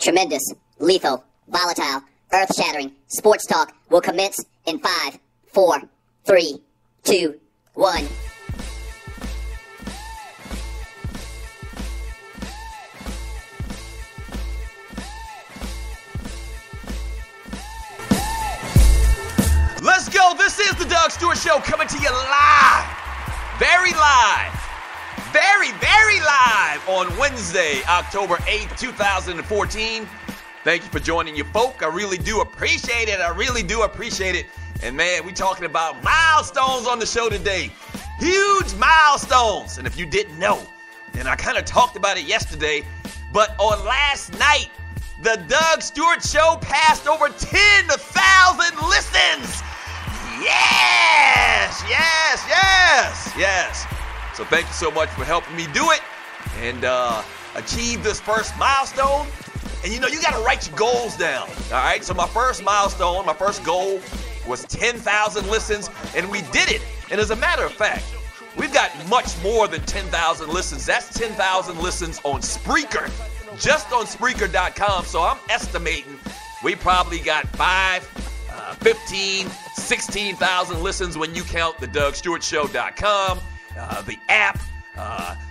tremendous, lethal, volatile, earth-shattering sports talk will commence in 5, 4, 3, 2, 1. Let's go. This is the Doug Stewart Show coming to you live. Very live. Very live on Wednesday, October 8th, 2014. Thank you for joining you folk. I really do appreciate it. And man, we talking about milestones on the show today. Huge milestones. And if you didn't know, and I kind of talked about it yesterday, but on last night, the Doug Stewart Show passed over 10,000 listens. Yes. So thank you so much for helping me do it and achieve this first milestone. And you know, you got to write your goals down. All right. So my first milestone, my first goal was 10,000 listens, and we did it. And as a matter of fact, we've got much more than 10,000 listens. That's 10,000 listens on Spreaker, just on Spreaker.com. So I'm estimating we probably got 15, 16,000 listens when you count the DougStewartShow.com, the app.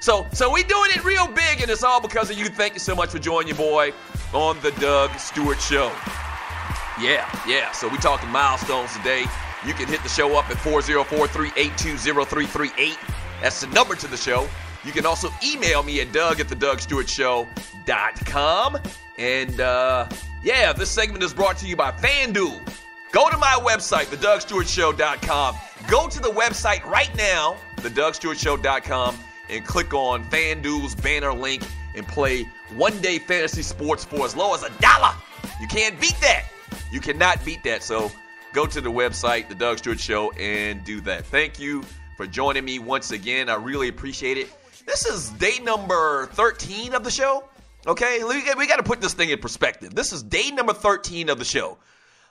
So we doing it real big, and it's all because of you. Thank you so much for joining your boy on the Doug Stewart Show. Yeah. So we talking milestones today. You can hit the show up at 404-382-0338. That's the number to the show. You can also email me at doug@thedougstewartshow.com. And this segment is brought to you by FanDuel. Go to my website, thedougstewartshow.com. Go to the website right now, thedougstewartshow.com, and click on FanDuel's banner link and play one-day fantasy sports for as low as $1. You can't beat that. You cannot beat that. So go to the website, The Doug Stewart Show, and do that. Thank you for joining me once again. I really appreciate it. This is day number 13 of the show. Okay, we got to put this thing in perspective. This is day number 13 of the show.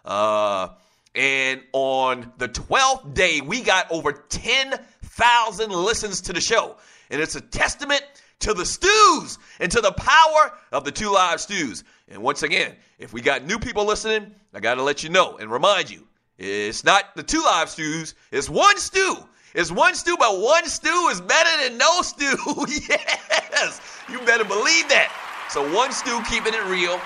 And on the 12th day, we got over 10,000 listens to the show. And it's a testament to the stews and to the power of the Two Live Stews. And once again, if we got new people listening, I got to let you know and remind you, it's not the Two Live Stews, it's one stew. It's one stew, but one stew is better than no stew. Yes, you better believe that. So one stew, keeping it real,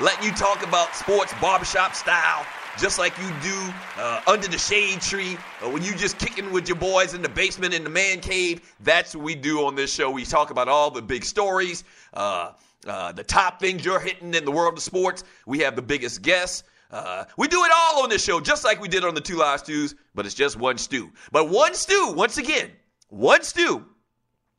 letting you talk about sports barbershop style, just like you do under the shade tree, or when you just kicking with your boys in the basement in the man cave. That's what we do on this show. We talk about all the big stories, the top things you're hitting in the world of sports. We have the biggest guests. We do it all on this show, just like we did on the Two Live Stews, but it's just one stew. But one stew, once again, one stew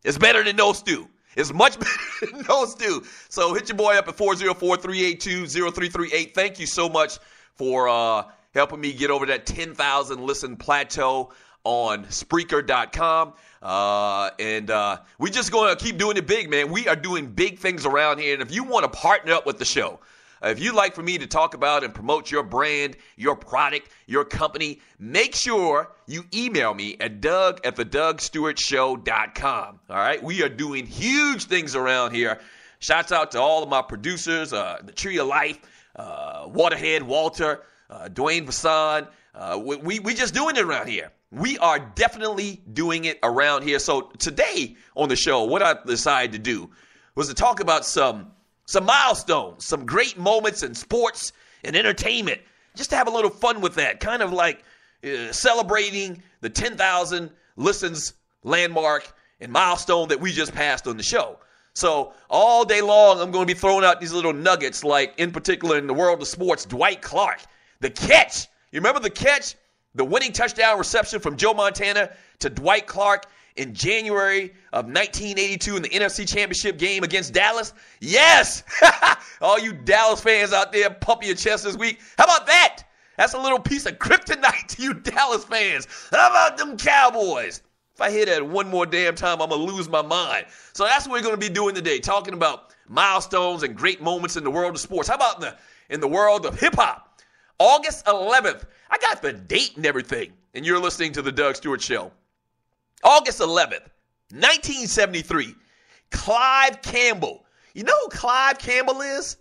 is better than no stew. It's much better than no stew. So hit your boy up at 404-382-0338. Thank you so much for helping me get over that 10,000 listen plateau on Spreaker.com. And we just going to keep doing it big, man. We are doing big things around here. And if you want to partner up with the show, if you'd like for me to talk about and promote your brand, your product, your company, make sure you email me at doug@thedougstewartshow.com. All right? We are doing huge things around here. Shouts out to all of my producers, the Tree of Life, Waterhead Walter, Dwayne Vasson. We just doing it around here. We are definitely doing it around here. So today on the show, what I decided to do was to talk about some milestones, some great moments in sports and entertainment. Just to have a little fun with that, kind of like celebrating the 10,000 listens landmark and milestone that we just passed on the show. So all day long, I'm going to be throwing out these little nuggets, like in particular in the world of sports, Dwight Clark, the catch. You remember the catch? The winning touchdown reception from Joe Montana to Dwight Clark in January of 1982 in the NFC Championship game against Dallas? Yes! All you Dallas fans out there, pump your chest this week. How about that? That's a little piece of kryptonite to you Dallas fans. How about them Cowboys? If I hear that one more damn time, I'm going to lose my mind. So that's what we're going to be doing today, talking about milestones and great moments in the world of sports. How about in the world of hip-hop? August 11th. I got the date and everything, and you're listening to The Doug Stewart Show. August 11th, 1973, Clive Campbell. You know who Clive Campbell is?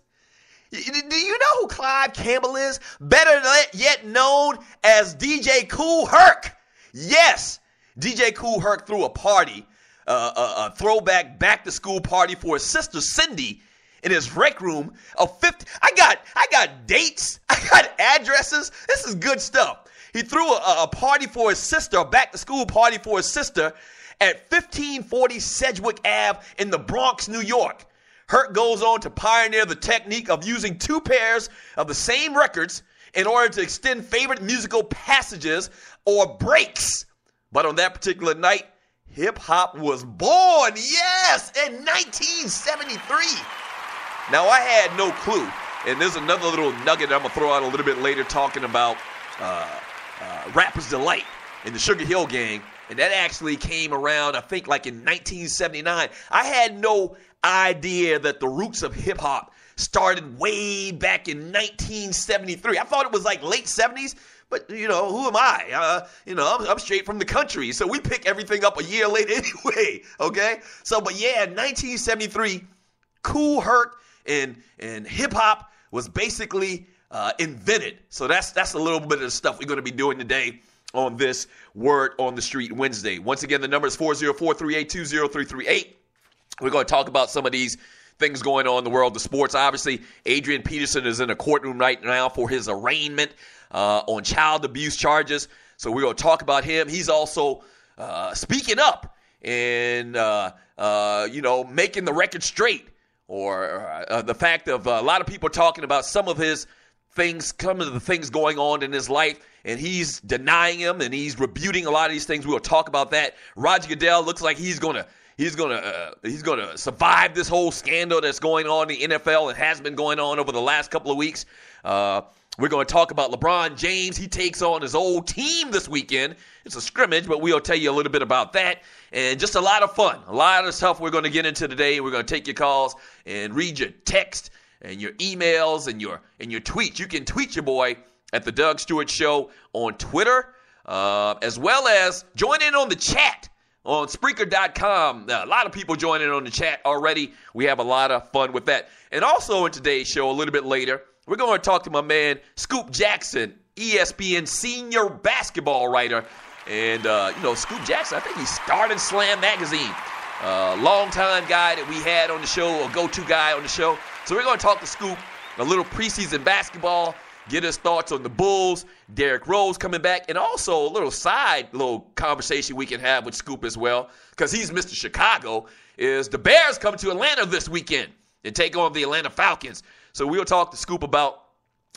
Do you know who Clive Campbell is? Better yet known as DJ Kool Herc. Yes, DJ Kool Herc threw a party, a throwback back-to-school party for his sister Cindy in his rec room of 50. I got dates. I got addresses. This is good stuff. He threw a party for his sister, a back-to-school party for his sister at 1540 Sedgwick Ave in the Bronx, New York. Herc goes on to pioneer the technique of using two pairs of the same records in order to extend favorite musical passages or breaks. But on that particular night, hip-hop was born, yes, in 1973. Now, I had no clue, and there's another little nugget I'm going to throw out a little bit later talking about Rapper's Delight in the Sugar Hill Gang, and that actually came around, I think, like in 1979. I had no idea that the roots of hip-hop started way back in 1973. I thought it was like late 70s, but, who am I? I'm straight from the country, so we pick everything up a year later anyway, okay? So, but yeah, 1973, Kool Herc and hip-hop was basically invented. So that's a little bit of the stuff we're going to be doing today on this Word on the Street Wednesday. Once again, the number is 404-382-0338. We're going to talk about some of these things going on in the world of sports. Obviously, Adrian Peterson is in a courtroom right now for his arraignment on child abuse charges. So we're going to talk about him. He's also speaking up and, making the record straight, or the fact of a lot of people talking about some of the things going on in his life, and he's denying them and he's rebuting a lot of these things. We'll talk about that. Roger Goodell looks like he's gonna survive this whole scandal that's going on in the NFL and has been going on over the last couple of weeks. We're going to talk about LeBron James. He takes on his old team this weekend. It's a scrimmage, but we'll tell you a little bit about that. And just a lot of fun. A lot of stuff we're going to get into today. We're going to take your calls and read your text and your emails and your tweets. You can tweet your boy at The Doug Stewart Show on Twitter, as well as join in on the chat on Spreaker.com. Now, a lot of people joining on the chat already. We have a lot of fun with that. And also in today's show, a little bit later, we're going to talk to my man, Scoop Jackson, ESPN senior basketball writer. And, Scoop Jackson, I think he started Slam Magazine. Longtime guy that we had on the show, a go-to guy on the show. So we're going to talk to Scoop a little preseason basketball, get his thoughts on the Bulls, Derrick Rose coming back, and also a little conversation we can have with Scoop as well, because he's Mr. Chicago, is the Bears coming to Atlanta this weekend and take on the Atlanta Falcons. So we'll talk to Scoop about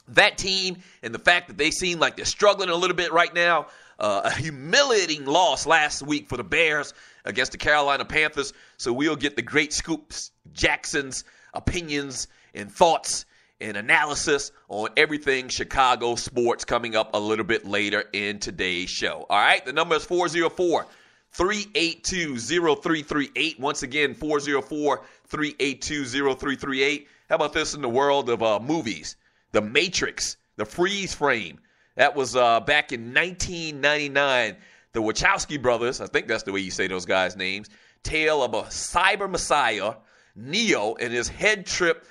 that team and the fact that they seem like they're struggling a little bit right now. A humiliating loss last week for the Bears against the Carolina Panthers. So we'll get the great Scoop Jackson's opinions and thoughts and analysis on everything Chicago sports coming up a little bit later in today's show. All right, the number is 404-382-0338. Once again, 404-382-0338. How about this in the world of movies? The Matrix, the freeze frame. That was back in 1999. The Wachowski brothers, I think that's the way you say those guys' names, tale of a cyber messiah, Neo, and his head trip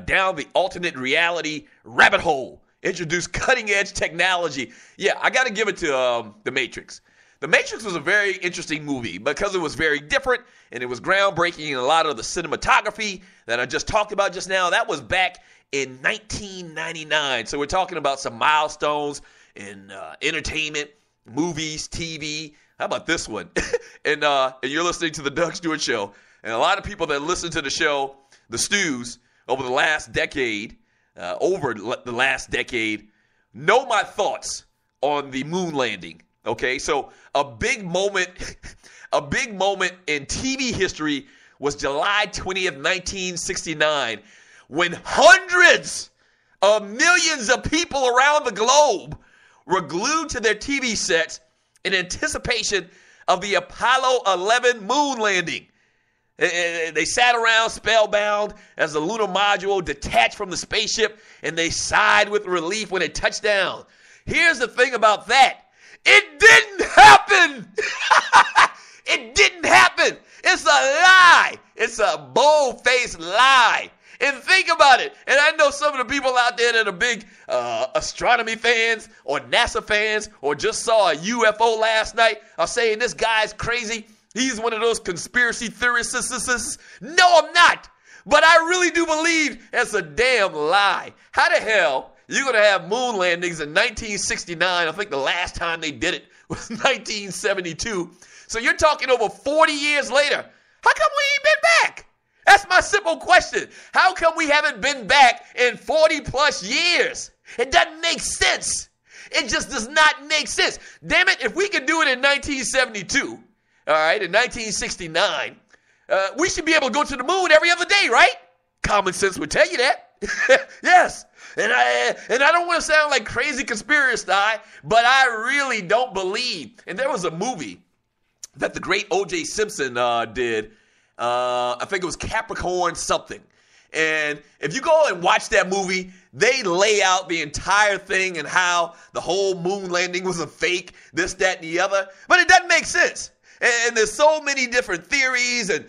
down the alternate reality rabbit hole. Introduced cutting-edge technology. Yeah, I got to give it to The Matrix. The Matrix was a very interesting movie because it was very different and it was groundbreaking in a lot of the cinematography that I just talked about just now. That was back in 1999. So we're talking about some milestones in entertainment, movies, TV. How about this one? and you're listening to The Doug Stewart Show. And a lot of people that listen to the show, the Stews, over the last decade, know my thoughts on the moon landing. Okay, so a big moment in TV history was July 20th, 1969, when hundreds of millions of people around the globe were glued to their TV sets in anticipation of the Apollo 11 moon landing. They sat around spellbound as the lunar module detached from the spaceship, and they sighed with relief when it touched down. Here's the thing about that. It didn't happen. It didn't happen. It's a lie. It's a bold-faced lie. And think about it. And I know some of the people out there that are big astronomy fans or NASA fans or just saw a UFO last night are saying this guy's crazy. He's one of those conspiracy theorists. No, I'm not. But I really do believe that's a damn lie. How the hell you're going to have moon landings in 1969? I think the last time they did it was 1972. So you're talking over 40 years later. How come we ain't been back? That's my simple question. How come we haven't been back in 40 plus years? It doesn't make sense. It just does not make sense. Damn it, if we could do it in 1972, all right, in 1969, we should be able to go to the moon every other day, right? Common sense would tell you that. Yes. And I don't want to sound like crazy conspiracy guy, but I really don't believe. And there was a movie that the great O.J. Simpson did. I think it was Capricorn something. And if you go and watch that movie, they lay out the entire thing and how the whole moon landing was a fake, this, that, and the other. But it doesn't make sense. And there's so many different theories and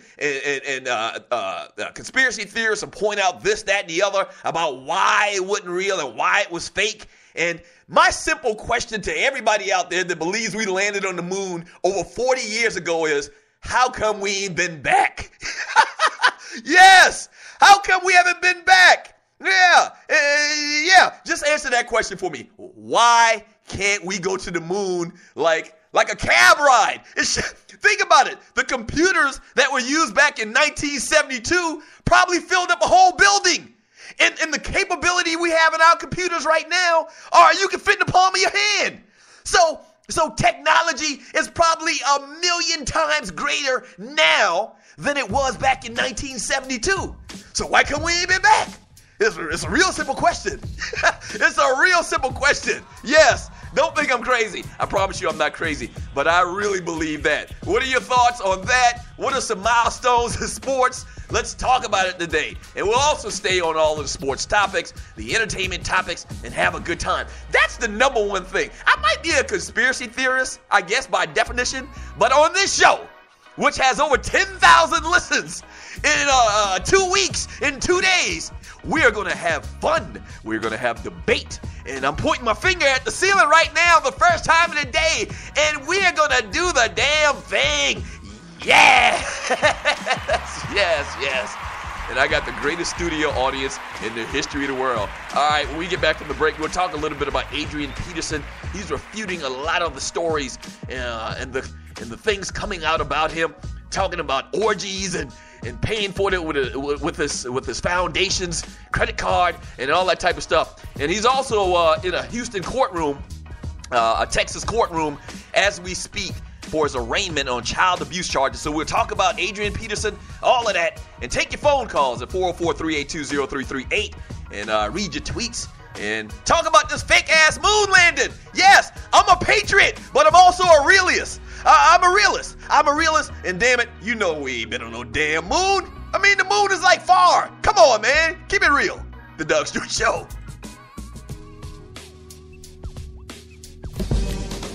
conspiracy theorists will point out this, that, and the other about why it wasn't real and why it was fake. And my simple question to everybody out there that believes we landed on the moon over 40 years ago is, how come we ain't been back? Yes. How come we haven't been back? Yeah. Just answer that question for me. Why can't we go to the moon like a cab ride? Think about it. The computers that were used back in 1972 probably filled up a whole building. And the capability we have in our computers right now, you can fit in the palm of your hand. So technology is probably 1,000,000 times greater now than it was back in 1972. So why can't we ain't been back? It's a real simple question. It's a real simple question. Yes. Don't think I'm crazy. I promise you I'm not crazy, but I really believe that. What are your thoughts on that? What are some milestones in sports? Let's talk about it today. And we'll also stay on all of the sports topics, the entertainment topics, and have a good time. That's the number one thing. I might be a conspiracy theorist, I guess by definition, but on this show, which has over 10,000 listens in 2 weeks, in 2 days, we are going to have fun. We're going to have debate. And I'm pointing my finger at the ceiling right now, the first time of the day, and we're going to do the damn thing. Yeah! Yes. And I got the greatest studio audience in the history of the world. All right, when we get back from the break, we'll talk a little bit about Adrian Peterson. He's refuting a lot of the stories and the things coming out about him, talking about orgies and paying for it with his foundation's credit card and all that type of stuff. And he's also in a Houston courtroom, a Texas courtroom, as we speak, for his arraignment on child abuse charges. So we'll talk about Adrian Peterson, all of that, and take your phone calls at 404-382-0338 and read your tweets and talk about this fake-ass moon landing. Yes, I'm a patriot, but I'm also a realist. I'm a realist, and damn it, you know we ain't been on no damn moon. I mean, the moon is like far. Come on, man. Keep it real. The Doug Stewart Show.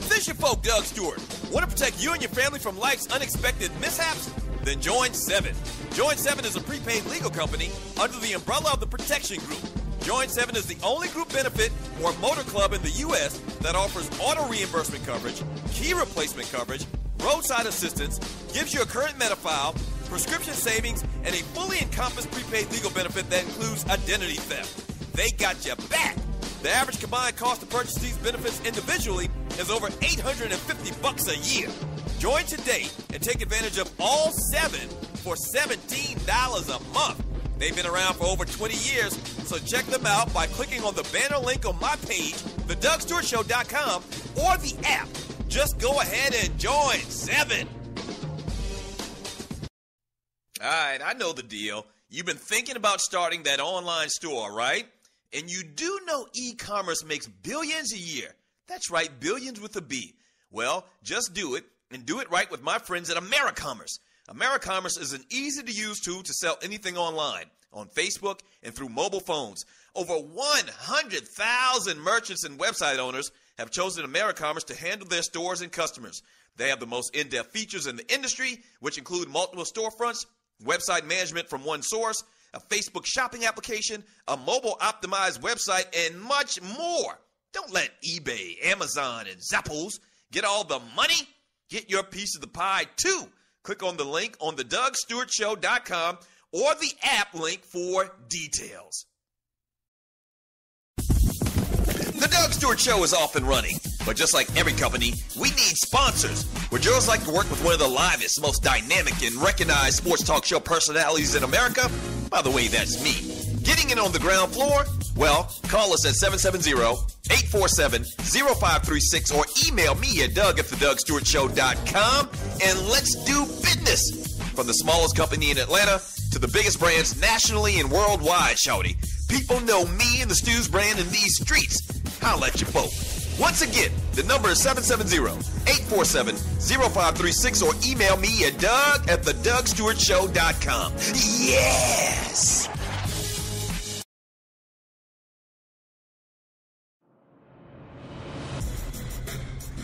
This your folk, Doug Stewart. Want to protect you and your family from life's unexpected mishaps? Then join 7. Join 7 is a prepaid legal company under the umbrella of the Protection Group. Join 7 is the only group benefit or motor club in the U.S. that offers auto reimbursement coverage, key replacement coverage, roadside assistance, gives you a current Medi-file, prescription savings, and a fully encompassed prepaid legal benefit that includes identity theft. They got your back. The average combined cost to purchase these benefits individually is over $850 a year. Join today and take advantage of all 7 for $17 a month. They've been around for over 20 years, so check them out by clicking on the banner link on my page, thedougstewartshow.com, or the app. Just go ahead and join 7. All right, I know the deal. You've been thinking about starting that online store, right? And you do know e-commerce makes billions a year. That's right, billions with a B. Well, just do it, and do it right with my friends at AmeriCommerce. AmeriCommerce is an easy-to-use tool to sell anything online, on Facebook, and through mobile phones. Over 100,000 merchants and website owners have chosen AmeriCommerce to handle their stores and customers. They have the most in-depth features in the industry, which include multiple storefronts, website management from one source, a Facebook shopping application, a mobile-optimized website, and much more. Don't let eBay, Amazon, and Zappos get all the money. Get your piece of the pie, too. Click on the link on the DougStewartShow.com or the app link for details. The Doug Stewart Show is off and running, but just like every company, we need sponsors. Would yours like to work with one of the livest, most dynamic, and recognized sports talk show personalities in America? By the way, that's me. Getting in on the ground floor? Well, call us at 770-847-0536 or email me at doug@thedougstewartshow.com and let's do business. From the smallest company in Atlanta to the biggest brands nationally and worldwide, shawty. People know me and the Stews brand in these streets. Holla at you both. Once again, the number is 770-847-0536 or email me at doug@thedougstewartshow.com. Yes!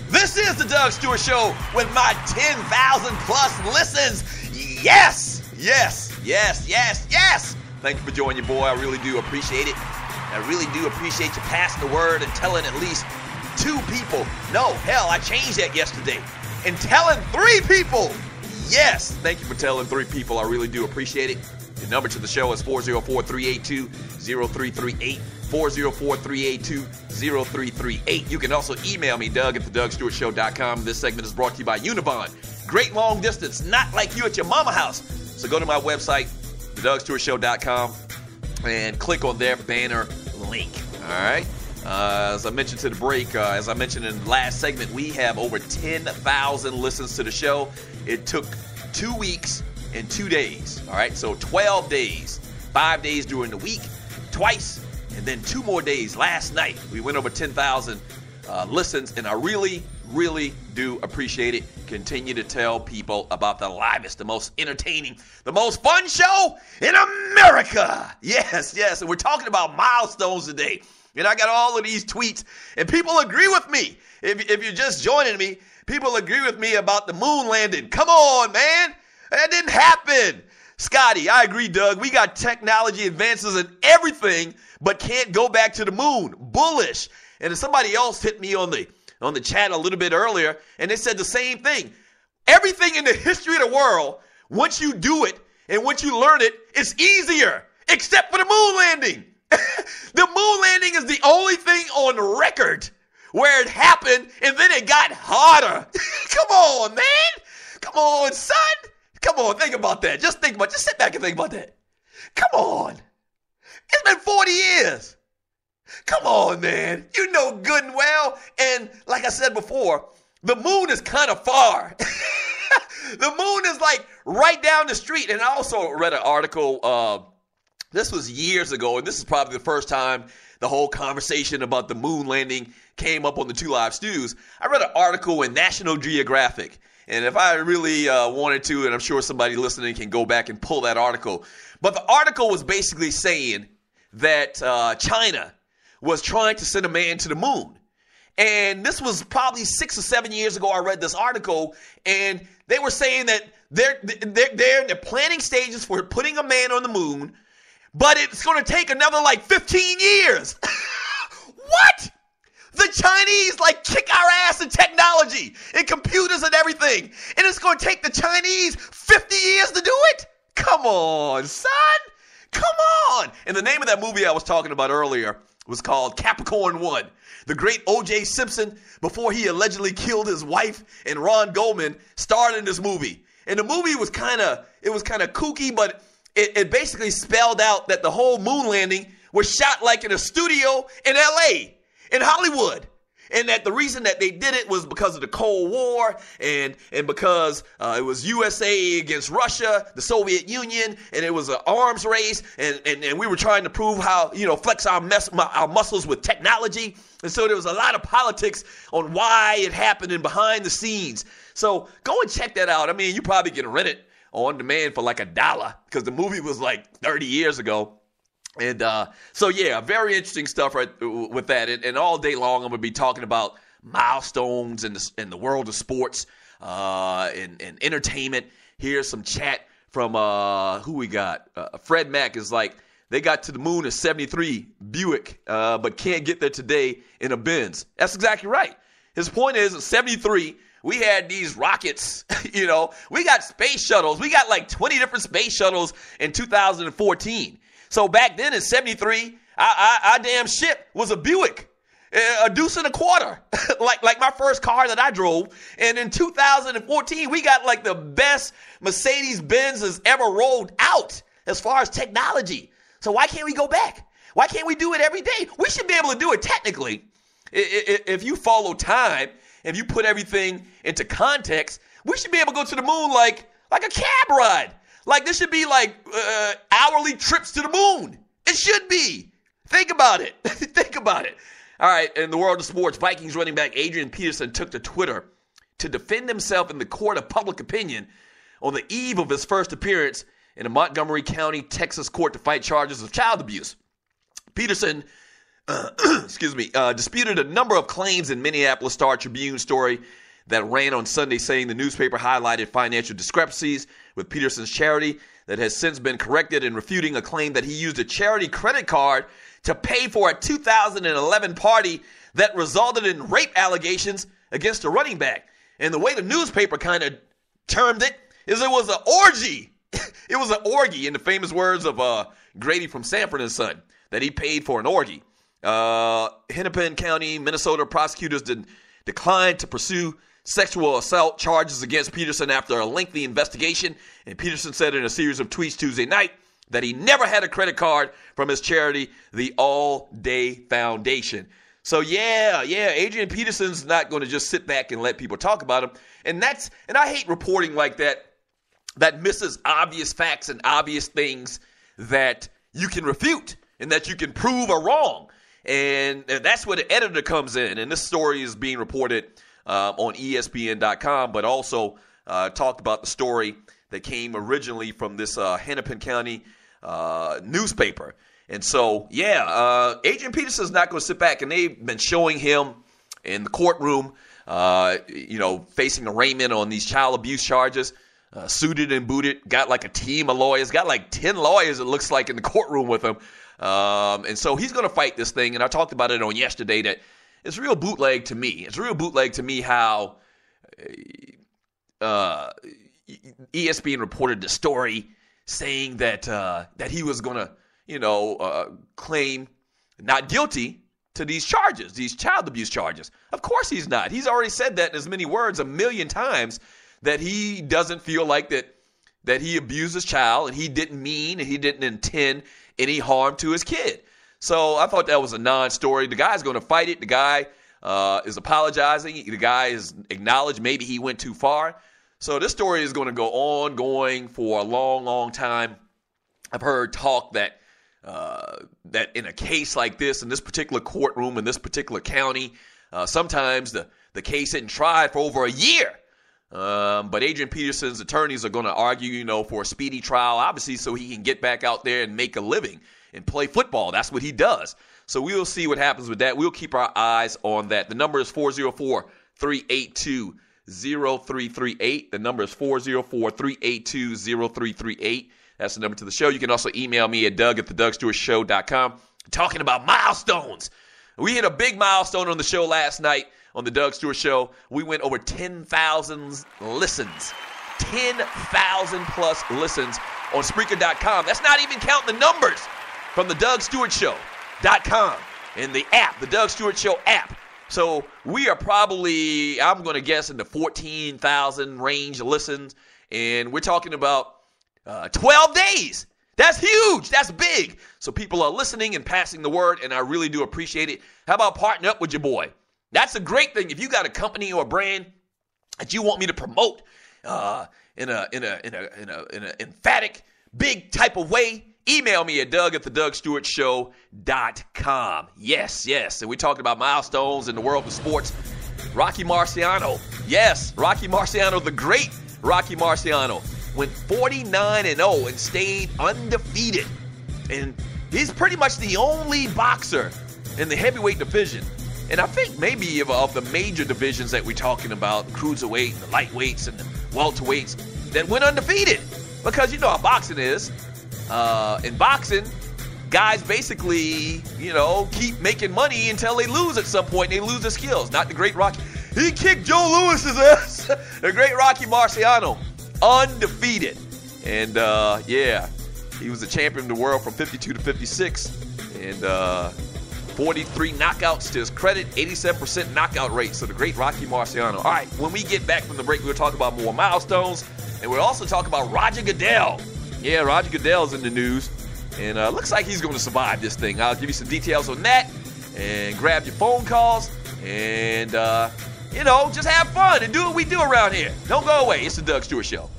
This is the Doug Stewart Show with my 10,000 plus listens. Yes, yes, yes, yes, yes. Thank you for joining your boy. I really do appreciate it. I really do appreciate you passing the word and telling at least 2 people. No, hell, I changed that yesterday. And telling 3 people. Yes, thank you for telling 3 people. I really do appreciate it. The number to the show is 404-382-0338. 404-382-0338. You can also email me, Doug@thedougstewartshow.com. This segment is brought to you by Unibond. Great long distance, not like you at your mama house. So go to my website, thedougstewartshow.com, and click on their banner link. All right? As I mentioned to the break, as I mentioned in the last segment, we have over 10,000 listens to the show. It took 2 weeks and 2 days. All right? So 12 days. 5 days during the week, twice. And then 2 more days. Last night, we went over 10,000 listens, and I really, really do appreciate it. Continue to tell people about the livest, the most entertaining, the most fun show in America. Yes, yes. And we're talking about milestones today. And I got all of these tweets, and people agree with me. If you're just joining me, people agree with me about the moon landing. Come on, man. That didn't happen. Scotty, I agree, Doug. We got technology advances in everything, but can't go back to the moon. Bullish. And somebody else hit me on the chat a little bit earlier, and they said the same thing. Everything in the history of the world, once you do it and once you learn it, it's easier, except for the moon landing. The moon landing is the only thing on record where it happened, and then it got harder. Come on, man. Come on, son. Come on, think about that. Just sit back and think about that. Come on. It's been 40 years. Come on, man. You know good and well. And like I said before, the moon is kind of far. The moon is like right down the street. And I also read an article, this was years ago, and this is probably the first time the whole conversation about the moon landing came up on the 2 Live Stews. I read an article in National Geographic. And if I really wanted to, and I'm sure somebody listening can go back and pull that article. But the article was basically saying that China was trying to send a man to the moon. And this was probably 6 or 7 years ago. I read this article, and they were saying that they're in the planning stages for putting a man on the moon, but it's going to take another like 15 years. What? The Chinese kick our ass in technology and computers and everything. And it's going to take the Chinese 50 years to do it? Come on, son. Come on. And the name of that movie I was talking about earlier was called Capricorn 1. The great O.J. Simpson, before he allegedly killed his wife and Ron Goldman, starred in this movie. And the movie was kind of kooky, but it basically spelled out that the whole moon landing was shot in a studio in L.A., in Hollywood. And that the reason that they did it was because of the Cold War and because it was USA against Russia, the Soviet Union, and it was an arms race. And we were trying to prove how, flex our muscles with technology. And so there was a lot of politics on why it happened and behind the scenes. So go and check that out. I mean, you probably can rent it on demand for $1 because the movie was 30 years ago. And so, yeah, very interesting stuff right with that. And all day long, I'm going to be talking about milestones in the world of sports and entertainment. Here's some chat from who we got? Fred Mack is like, they got to the moon in 73 Buick, but can't get there today in a Benz. That's exactly right. His point is, in 73, we had these rockets, we got space shuttles. We got like 20 different space shuttles in 2014. So back then in 73, our damn ship was a Buick. A deuce and a quarter, like my first car that I drove. And in 2014, we got like the best Mercedes-Benz has ever rolled out as far as technology. So why can't we go back? Why can't we do it every day? We should be able to do it technically. If you follow time, if you put everything into context, we should be able to go to the moon like a cab ride. Like this should be like hourly trips to the moon. It should be. Think about it. Think about it. All right, in the world of sports, Vikings running back Adrian Peterson took to Twitter to defend himself in the court of public opinion on the eve of his first appearance in a Montgomery County, Texas court to fight charges of child abuse. Peterson, disputed a number of claims in Minneapolis Star-Tribune story that ran on Sunday, saying the newspaper highlighted financial discrepancies with Peterson's charity that has since been corrected, and refuting a claim that he used a charity credit card to pay for a 2011 party that resulted in rape allegations against a running back. And the way the newspaper kind of termed it is it was an orgy. It was an orgy, in the famous words of Grady from Sanford and Son, that he paid for an orgy. Hennepin County, Minnesota prosecutors declined to pursue sexual assault charges against Peterson after a lengthy investigation. And Peterson said in a series of tweets Tuesday night that he never had a credit card from his charity, the All Day Foundation. So yeah, Adrian Peterson's not going to just sit back and let people talk about him. And I hate reporting like that misses obvious facts and obvious things that you can refute and that you can prove are wrong. And that's where the editor comes in. And this story is being reported on ESPN.com, but also talked about the story that came originally from this Hennepin County newspaper. And so, Adrian Peterson's not going to sit back, and they've been showing him in the courtroom, facing arraignment on these child abuse charges, suited and booted, got like a team of lawyers, got like 10 lawyers, it looks like, in the courtroom with him. And so he's going to fight this thing, and I talked about it on yesterday, that it's real bootleg to me. It's real bootleg to me how ESPN reported the story saying that he was going to, claim not guilty to these charges, these child abuse charges. Of course he's not. He's already said that in as many words 1,000,000 times, that he doesn't feel like that he abused his child, and he didn't mean and he didn't intend any harm to his kid. So I thought that was a non-story. The guy's going to fight it. The guy is apologizing. The guy is acknowledged maybe he went too far. So this story is going to go ongoing for a long, long time. I've heard talk that in a case like this, in this particular courtroom, in this particular county, sometimes the case isn't tried for over a year. But Adrian Peterson's attorneys are going to argue, for a speedy trial, obviously, so he can get back out there and make a living and play football. That's what he does. So we will see what happens with that. We'll keep our eyes on that. The number is 404-382-0338. The number is 404-382-0338. That's the number to the show. You can also email me at doug@thedugstewartshow.com. Talking about milestones. We hit a big milestone on the show last night on the Doug Stewart Show. We went over 10,000 listens. 10,000 plus listens on Spreaker.com. That's not even counting the numbers from the DougStewartShow.com and the app, the Doug Stewart Show app. So we are probably, I'm going to guess, in the 14,000 range of listens. And we're talking about 12 days. That's huge. That's big. So people are listening and passing the word, and I really do appreciate it. How about partnering up with your boy? That's a great thing. If you got a company or a brand that you want me to promote in an emphatic, big type of way, email me at doug@thedugstewartshow.com. Yes. And we talked about milestones in the world of sports. Rocky Marciano. Yes, Rocky Marciano, the great Rocky Marciano, went 49-0 and stayed undefeated. And he's pretty much the only boxer in the heavyweight division. And I think maybe of the major divisions that we're talking about, the cruiserweight, the lightweights, and the welterweights, that went undefeated. Because you know how boxing is. In boxing, guys basically, keep making money until they lose at some point. They lose their skills. Not the great Rocky. He kicked Joe Louis's ass. The great Rocky Marciano, undefeated. And, he was the champion of the world from 52 to 56. And 43 knockouts to his credit, 87% knockout rate. So the great Rocky Marciano. All right, when we get back from the break, we'll talk about more milestones. And we'll also talk about Roger Goodell. Yeah, Roger Goodell's in the news. And looks like he's going to survive this thing. I'll give you some details on that. And grab your phone calls. And, just have fun and do what we do around here. Don't go away. It's the Doug Stewart Show.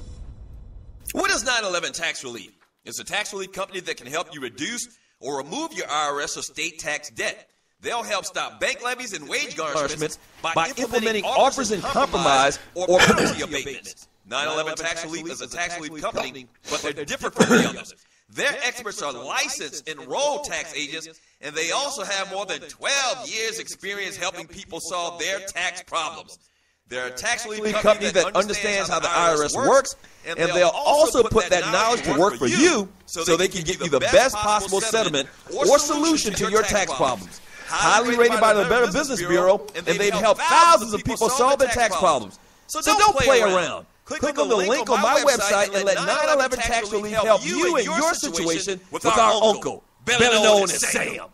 What is 9/11 Tax Relief? It's a tax relief company that can help you reduce or remove your IRS or state tax debt. They'll help stop bank levies and wage garnishments by implementing offers in compromise or penalty abatements. 9/11 Tax Relief is a tax relief company, but they're different from the others. Their experts are licensed, enrolled tax agents, and they also have more than 12 years' experience helping people solve their tax problems. They're a tax relief company that understands how the IRS works, and they'll also put that knowledge to work for you so they can get you the best possible settlement or solution to your tax problems. Highly rated by the Better Business Bureau, and they've helped thousands of people solve their tax problems. So don't play around. Click on the link on my website and let 9/11 Tax Relief help you in your situation with our uncle, better known as Sam.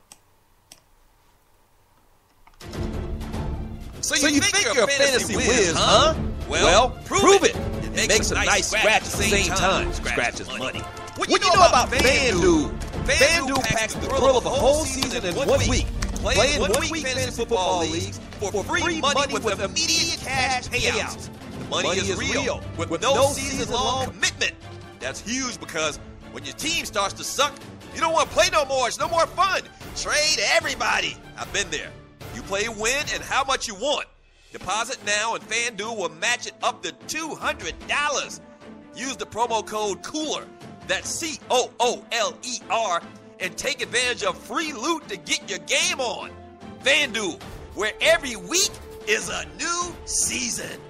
So you think you're a fantasy whiz, huh? Well, prove it. And make some nice scratch at the same time. Scratch is money. What you know about FanDuel? FanDuel packs the thrill of a whole season in 1 week. Play in 1 week fantasy football leagues for free money with immediate cash payouts. The money is real with no season-long commitment. That's huge because when your team starts to suck, you don't want to play no more. It's no more fun. Trade everybody. I've been there. You play win and how much you want. Deposit now and FanDuel will match it up to $200. Use the promo code COOLER, that's COOLER, and take advantage of free loot to get your game on. FanDuel, where every week is a new season.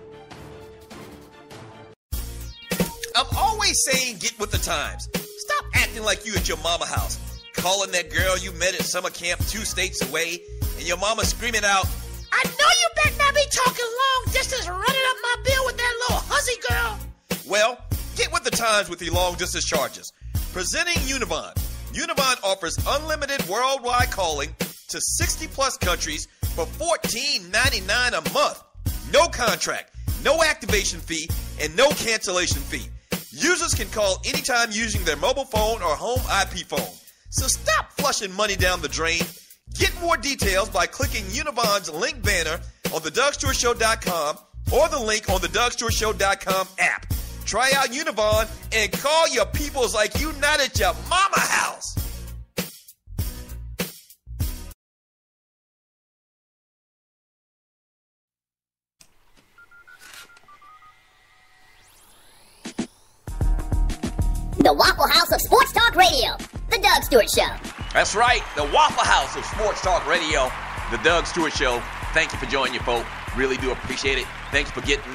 I'm always saying get with the times. Stop acting like you at your mama house, calling that girl you met at summer camp 2 states away, and your mama screaming out, "I know you better not be talking long distance running up my bill with that little hussy girl." Well, get with the times with your long distance charges. Presenting Univon. Univon offers unlimited worldwide calling to 60 plus countries for $14.99 a month. No contract, no activation fee, and no cancellation fee. Users can call anytime using their mobile phone or home IP phone. So stop flushing money down the drain. Get more details by clicking Univon's link banner on thedougstewartshow.com or the link on the DougStewartShow.com app. Try out Univon and call your peoples like you not at your mama house. The Waffle House of Sports Talk Radio, The Doug Stewart Show. That's right, the Waffle House of Sports Talk Radio, The Doug Stewart Show. Thank you for joining your folk. Really do appreciate it. Thanks for getting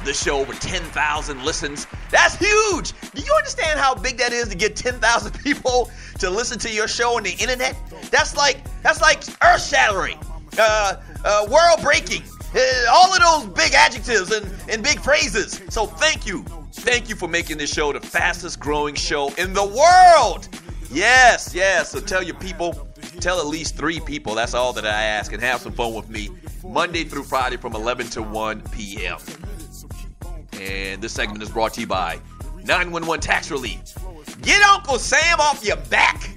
this show over 10,000 listens. That's huge. Do you understand how big that is to get 10,000 people to listen to your show on the internet? That's like earth-shattering, world-breaking, all of those big adjectives and big phrases. So thank you. Thank you for making this show the fastest growing show in the world. Yes. So tell your people, tell at least 3 people. That's all that I ask. And have some fun with me Monday through Friday from 11 to 1 p.m. And this segment is brought to you by 911 Tax Relief. Get Uncle Sam off your back.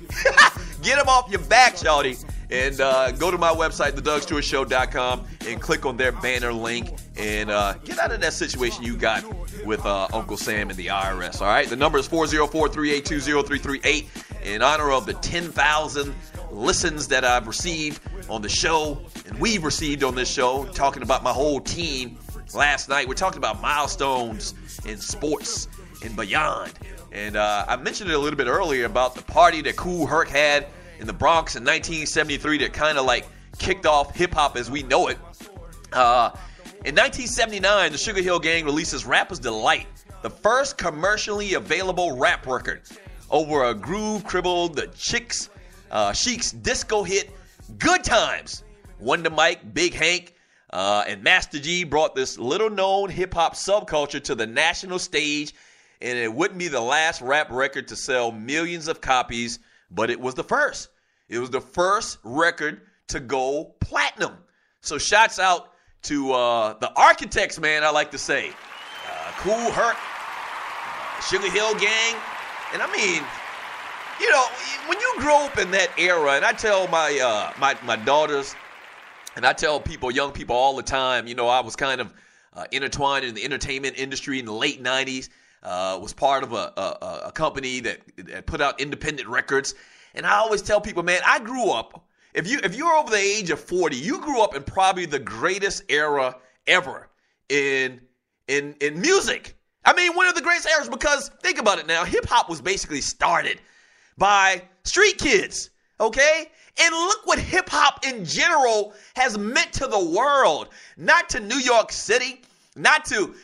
Get him off your back, shawty. And go to my website, thedougstewartshow.com, and click on their banner link and get out of that situation you got with Uncle Sam and the IRS, all right? The number is 404-382-0338 in honor of the 10,000 listens that I've received on the show and we've received on this show, talking about my whole team. Last night, we're talking about milestones in sports and beyond. And I mentioned it a little bit earlier about the party that Kool Herc had in the Bronx in 1973 that kind of like kicked off hip-hop as we know it. In 1979, the Sugar Hill Gang releases Rapper's Delight, the first commercially available rap record over a groove-cribbled Chic's disco hit, Good Times. Wonder Mike, Big Hank, and Master G brought this little-known hip-hop subculture to the national stage, and it wouldn't be the last rap record to sell millions of copies, but it was the first. It was the first record to go platinum. So shouts out to the architects, man, I like to say. Kool Herc, Sugar Hill Gang. And I mean, you know, when you grow up in that era, and I tell my daughters, and I tell young people all the time, you know, I was kind of intertwined in the entertainment industry in the late 90s, was part of a company that put out independent records. And I always tell people, man, I grew up, if you're over the age of 40, you grew up in probably the greatest era ever in music. I mean, one of the greatest eras, because think about it now, hip hop was basically started by street kids, okay? And look what hip hop in general has meant to the world, not to New York City, not to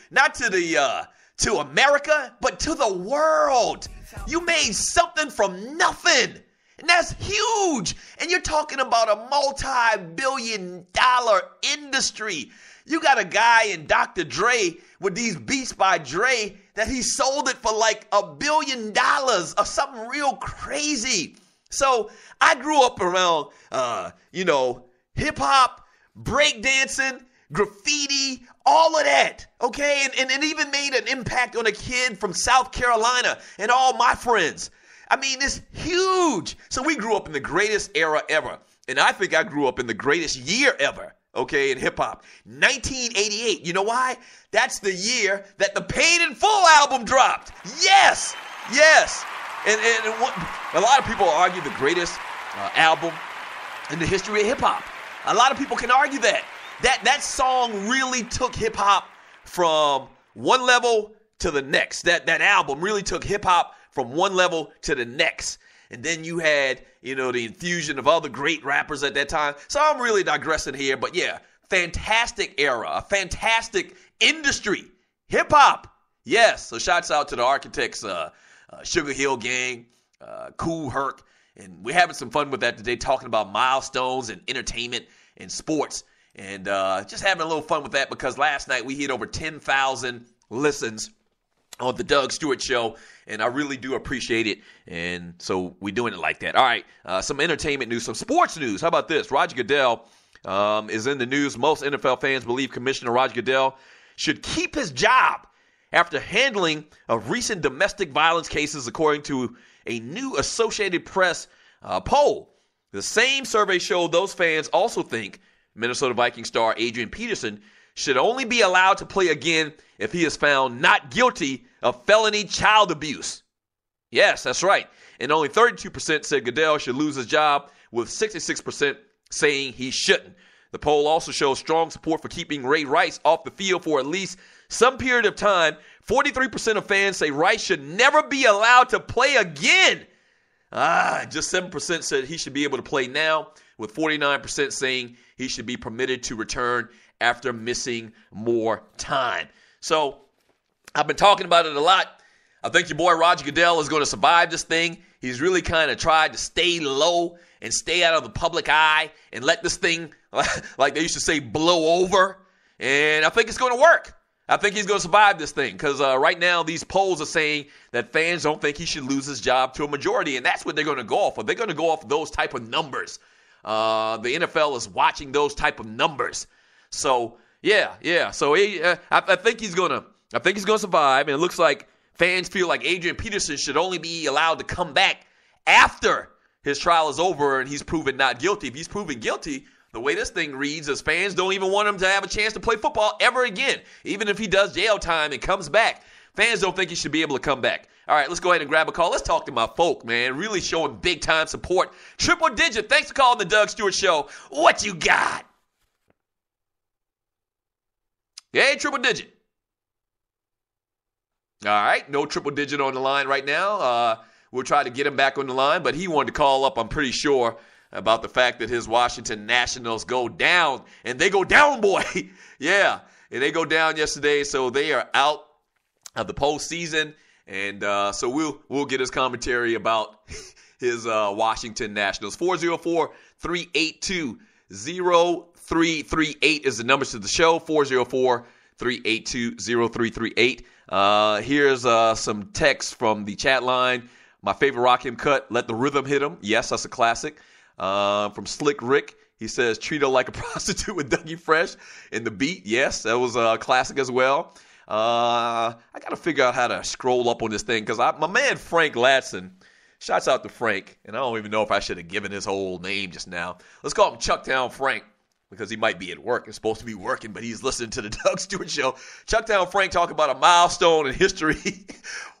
America, but to the world. You made something from nothing. And that's huge. And you're talking about a multi-billion-dollar industry. You got a guy in Dr. Dre with these beats by Dre that he sold it for like $1 billion or something real crazy. So I grew up around, hip-hop, breakdancing, graffiti, all of that, okay? And it even made an impact on a kid from South Carolina and all my friends. I mean, it's huge. So we grew up in the greatest era ever. And I think I grew up in the greatest year ever, okay, in hip-hop. 1988. You know why? That's the year that the Paid in Full album dropped. Yes. And a lot of people argue the greatest album in the history of hip-hop. A lot of people can argue that. That song really took hip-hop from one level to the next. That album really took hip-hop from one level to the next. And then you had, the infusion of other great rappers at that time. So I'm really digressing here. But yeah, fantastic era, a fantastic industry. Hip-hop. Yes. So shouts out to the architects, Sugar Hill Gang, Kool Herc. And we're having some fun with that today, talking about milestones and entertainment and sports. And just having a little fun with that because last night we hit over 10,000 listens on the Doug Stewart Show, and I really do appreciate it, and so we're doing it like that. All right, some entertainment news, some sports news. How about this? Roger Goodell is in the news. Most NFL fans believe Commissioner Roger Goodell should keep his job after handling of recent domestic violence cases, according to a new Associated Press poll. The same survey showed those fans also think Minnesota Vikings star Adrian Peterson should only be allowed to play again if he is found not guilty of felony child abuse. Yes, that's right. And only 32% said Goodell should lose his job, with 66% saying he shouldn't. The poll also shows strong support for keeping Ray Rice off the field for at least some period of time. 43% of fans say Rice should never be allowed to play again. Just 7% said he should be able to play now, with 49% saying he should be permitted to return after missing more time. So I've been talking about it a lot. I think your boy Roger Goodell is going to survive this thing. He's really kind of tried to stay low and stay out of the public eye and let this thing, like they used to say, blow over. And I think it's going to work. I think he's going to survive this thing because right now these polls are saying that fans don't think he should lose his job to a majority, and that's what they're going to go off of. They're going to go off of those type of numbers. The NFL is watching those type of numbers. So yeah. So I think he's going to survive, and it looks like fans feel like Adrian Peterson should only be allowed to come back after his trial is over and he's proven not guilty. If he's proven guilty, the way this thing reads is fans don't even want him to have a chance to play football ever again. Even if he does jail time and comes back, fans don't think he should be able to come back. All right, let's go ahead and grab a call. Let's talk to my folk, man. Really showing big-time support. Triple Digit, thanks for calling the Doug Stewart Show. What you got? Hey, Triple Digit. All right, no Triple Digit on the line right now. We'll try to get him back on the line, but he wanted to call up, I'm pretty sure, about the fact that his Washington Nationals go down. And they go down, boy. Yeah, and they go down yesterday, so they are out of the postseason. And so we'll get his commentary about his Washington Nationals. 404-382-0338 is the number to the show. 404-382-0338. Here's some text from the chat line. My favorite Rakim cut, Let the Rhythm Hit Him. Yes, that's a classic. From Slick Rick, he says, treat her like a prostitute with Dougie Fresh in the beat. Yes, that was a classic as well. I got to figure out how to scroll up on this thing because my man Frank Latson, shouts out to Frank, and I don't even know if I should have given his whole name just now. Let's call him Chucktown Frank because he might be at work. He's supposed to be working, but he's listening to the Doug Stewart Show. Chucktown Frank talking about a milestone in history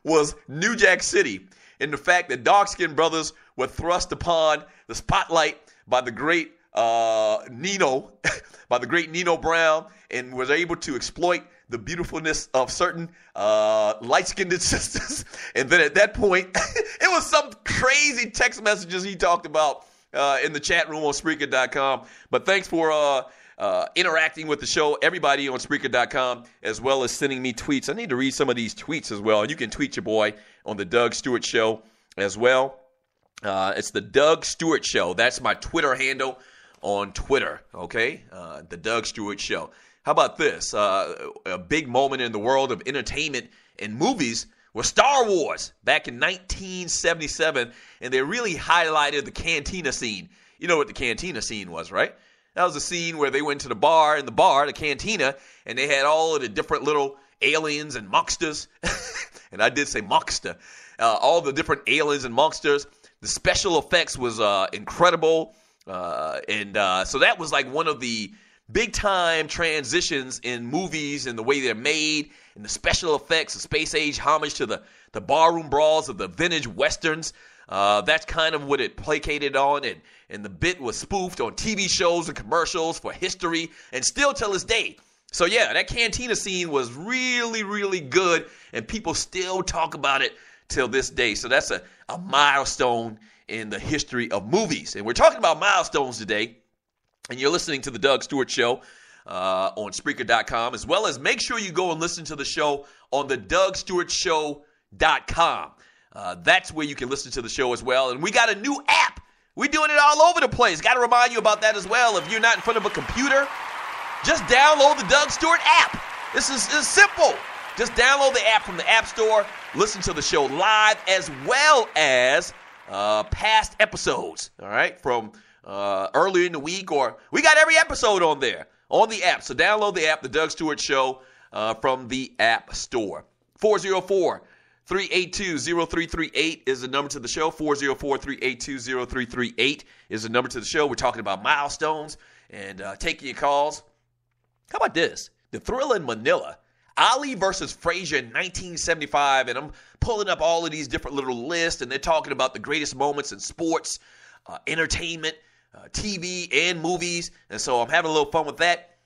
was New Jack City and the fact that dark-skinned brothers were thrust upon the spotlight by the great Nino Brown, and was able to exploit the beautifulness of certain light-skinned sisters. And then at that point, it was some crazy text messages he talked about in the chat room on Spreaker.com. But thanks for interacting with the show, everybody on Spreaker.com, as well as sending me tweets. I need to read some of these tweets as well. You can tweet your boy on the Doug Stewart Show as well. It's the Doug Stewart Show. That's my Twitter handle on Twitter, okay? The Doug Stewart Show. How about this? A big moment in the world of entertainment and movies was Star Wars back in 1977, and they really highlighted the cantina scene. You know what the cantina scene was, right? That was a scene where they went to the bar, the cantina, and they had all of the different little aliens and monsters. And I did say monster. All the different aliens and monsters. The special effects was incredible. And so that was like one of the big-time transitions in movies and the way they're made and the special effects, the space age homage to the barroom brawls of the vintage westerns. That's kind of what it placated on, and the bit was spoofed on TV shows and commercials for history and still till this day. So yeah, that cantina scene was really, really good, and people still talk about it till this day. So that's a milestone in the history of movies. And we're talking about milestones today, and you're listening to the Doug Stewart Show on Spreaker.com, as well as make sure you go and listen to the show on the DougStewartShow.com. That's where you can listen to the show as well. And we got a new app. We're doing it all over the place. Got to remind you about that as well. If you're not in front of a computer, just download the Doug Stewart app. This is simple. Just download the app from the App Store. Listen to the show live as well as past episodes, all right, from earlier in the week. Or we got every episode on there, on the app. So download the app, The Doug Stewart Show, from the App Store. 404-382-0338 is the number to the show. 404-382-0338 is the number to the show. We're talking about milestones and taking your calls. How about this? The Thriller in Manila. Ali versus Frazier in 1975. And I'm pulling up all of these different little lists, and they're talking about the greatest moments in sports, entertainment, TV, and movies. And so I'm having a little fun with that.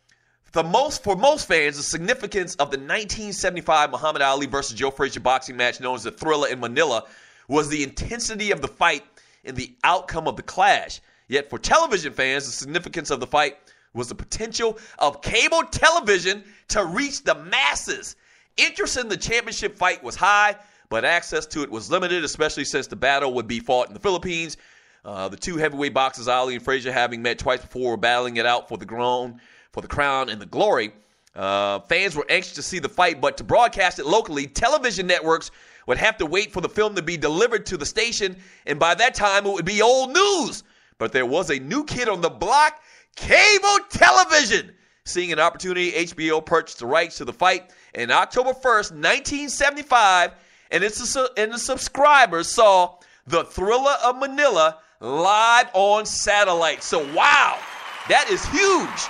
For most fans, the significance of the 1975 Muhammad Ali versus Joe Frazier boxing match, known as the Thriller in Manila, was the intensity of the fight and the outcome of the clash. Yet for television fans, the significance of the fight was the potential of cable television to reach the masses. Interest in the championship fight was high, but access to it was limited, especially since the battle would be fought in the Philippines. The two heavyweight boxers, Ali and Frazier, having met twice before, were battling it out for the crown and the glory. Fans were anxious to see the fight, but to broadcast it locally, television networks would have to wait for the film to be delivered to the station, and by that time, it would be old news. But there was a new kid on the block, cable television. Seeing an opportunity, HBO purchased the rights to the fight, and October 1st, 1975, and the subscribers saw the Thriller of Manila live on satellite. So, wow, that is huge.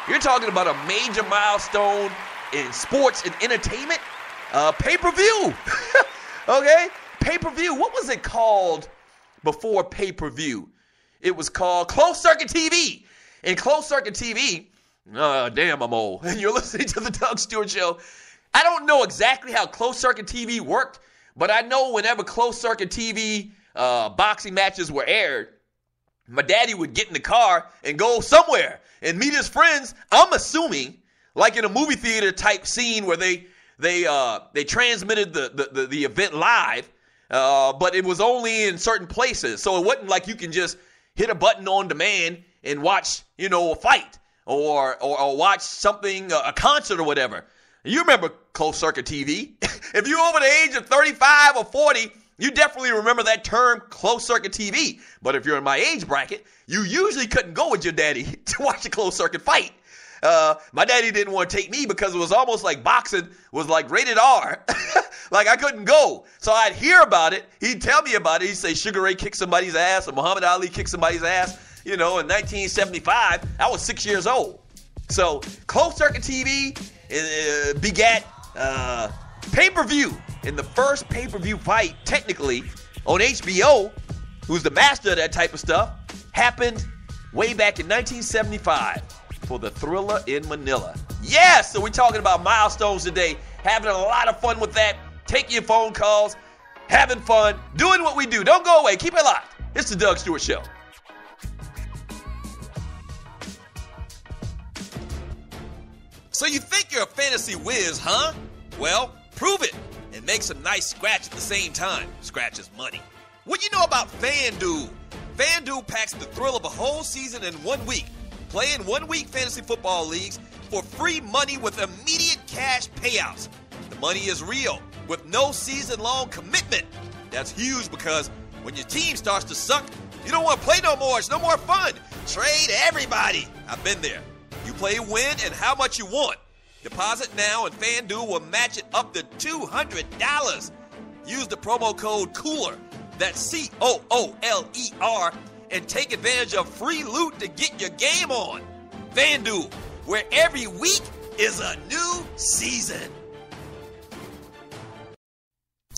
You're talking about a major milestone in sports and entertainment. Pay-per-view. Okay? Pay-per-view. What was it called before pay-per-view? It was called Closed Circuit TV. And Closed Circuit TV, damn, I'm old. And you're listening to the Doug Stewart Show. I don't know exactly how Closed Circuit TV worked, but I know whenever Closed Circuit TV boxing matches were aired, my daddy would get in the car and go somewhere and meet his friends. I'm assuming like in a movie theater type scene where they they transmitted the event live, but it was only in certain places. So it wasn't like you can just hit a button on demand and watch, a fight or watch something, a concert or whatever. You remember closed circuit TV. If you're over the age of 35 or 40, you definitely remember that term, closed circuit TV. But if you're in my age bracket, you usually couldn't go with your daddy to watch a closed circuit fight. My daddy didn't want to take me because it was almost like boxing was like rated R. Like I couldn't go. So I'd hear about it. He'd tell me about it. He'd say Sugar Ray kicked somebody's ass or Muhammad Ali kicked somebody's ass. In 1975, I was 6 years old. So closed circuit TV begat pay-per-view. And the first pay-per-view fight, technically, on HBO, who's the master of that type of stuff, happened way back in 1975 for the Thriller in Manila. Yes, so we're talking about Milestones today, having a lot of fun with that, taking your phone calls, having fun, doing what we do. Don't go away. Keep it locked. It's the Doug Stewart Show. So you think you're a fantasy whiz, huh? Well, prove it and make some nice scratch at the same time. Scratch is money. What do you know about FanDuel? FanDuel packs the thrill of a whole season in 1 week. Play in 1 week fantasy football leagues for free money with immediate cash payouts. The money is real with no season-long commitment. That's huge because when your team starts to suck, you don't want to play no more. It's no more fun. Trade everybody. I've been there. You play when and how much you want. Deposit now and FanDuel will match it up to $200. Use the promo code COOLER, that's COOLER, and take advantage of free loot to get your game on. FanDuel, where every week is a new season.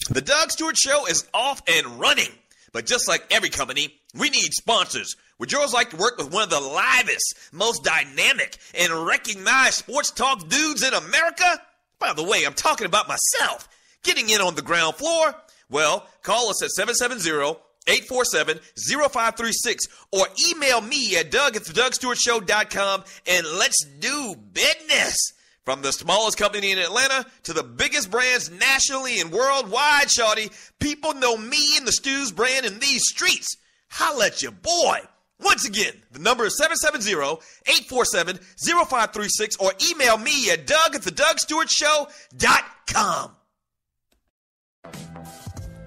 The Doug Stewart Show is off and running. But just like every company, we need sponsors. Would yours like to work with one of the livest, most dynamic, and recognized sports talk dudes in America? By the way, I'm talking about myself. Getting in on the ground floor? Well, call us at 770-847-0536 or email me at doug@thedougstewartshow.com and let's do business. From the smallest company in Atlanta to the biggest brands nationally and worldwide, shawty, people know me and the Stews brand in these streets. Holla at your boy. Once again, the number is 770-847-0536 or email me at doug@thedougstewartshow.com.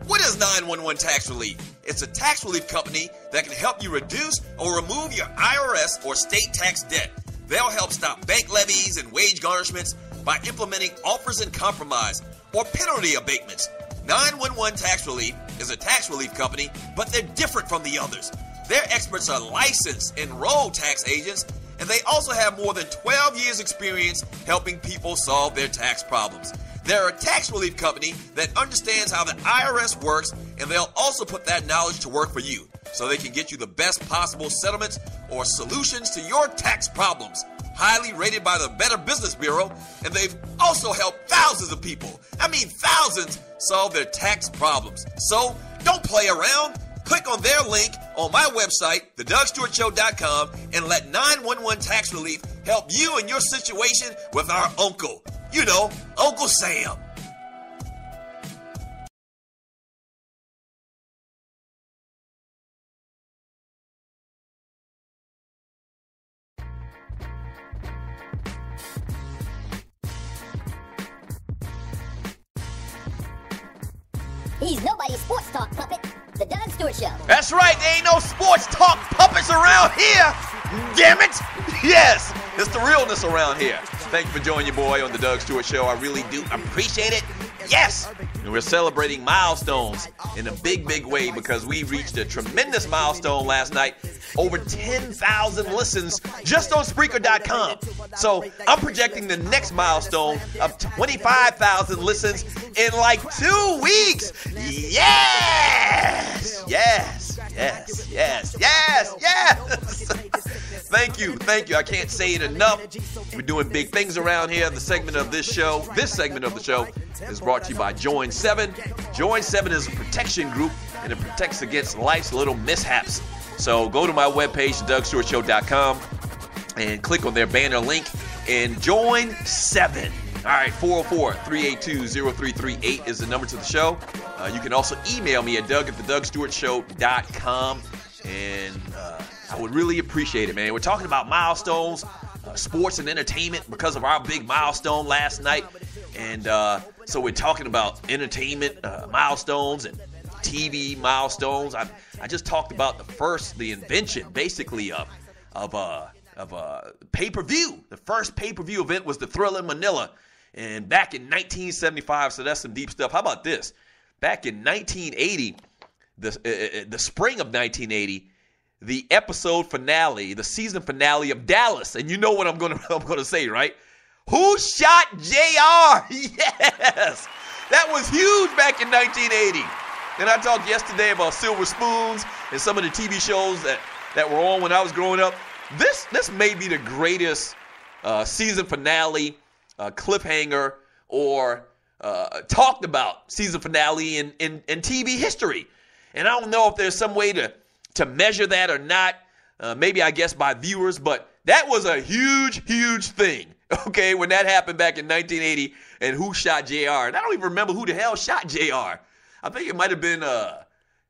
What is 911 Tax Relief? It's a tax relief company that can help you reduce or remove your IRS or state tax debt. They'll help stop bank levies and wage garnishments by implementing offers in compromise or penalty abatements. 911 Tax Relief is a tax relief company, but they're different from the others. Their experts are licensed, enrolled tax agents, and they also have more than 12 years experience helping people solve their tax problems. They're a tax relief company that understands how the IRS works, and they'll also put that knowledge to work for you so they can get you the best possible settlements or solutions to your tax problems. Highly rated by the Better Business Bureau, and they've also helped thousands of people, thousands, solve their tax problems. So don't play around. Click on their link on my website, thedougstewartshow.com, and let 911 Tax Relief help you in your situation with our uncle. You know, Uncle Sam. He's nobody's sports talk puppet. The Doug Stewart Show. That's right. There ain't no sports talk puppets around here. Damn it. Yes, it's the realness around here. Thank you for joining your boy on the Doug Stewart Show. I really do appreciate it. Yes. And we're celebrating milestones in a big, big way because we reached a tremendous milestone last night. Over 10,000 listens just on Spreaker.com. So I'm projecting the next milestone of 25,000 listens in like 2 weeks. Yes! Yes! Yes! Yes! Yes! Yes! Thank you. Thank you. I can't say it enough. We're doing big things around here. This segment of the show is brought to you by Join 7. Join 7 is a protection group, and it protects against life's little mishaps. So go to my webpage, thedougstewartshow.com, and click on their banner link and join 7. All right, 404-382-0338 is the number to the show. You can also email me at doug@thedougstewartshow.com. And I would really appreciate it, man. We're talking about milestones, sports and entertainment because of our big milestone last night. And so we're talking about entertainment milestones and TV milestones. I just talked about the invention, basically, of pay-per-view. The first pay-per-view event was the Thrilla in Manila, and back in 1975. So that's some deep stuff. How about this? Back in 1980, the spring of 1980, the episode finale, the season finale of Dallas, and you know what I'm gonna say, right? Who shot JR? Yes, that was huge back in 1980. And I talked yesterday about Silver Spoons and some of the TV shows that were on when I was growing up. This may be the greatest season finale, cliffhanger, or talked about season finale in TV history. And I don't know if there's some way to measure that or not. Maybe, I guess, by viewers. But that was a huge, huge thing, okay, when that happened back in 1980. And who shot JR? And I don't even remember who the hell shot JR. I think it might have been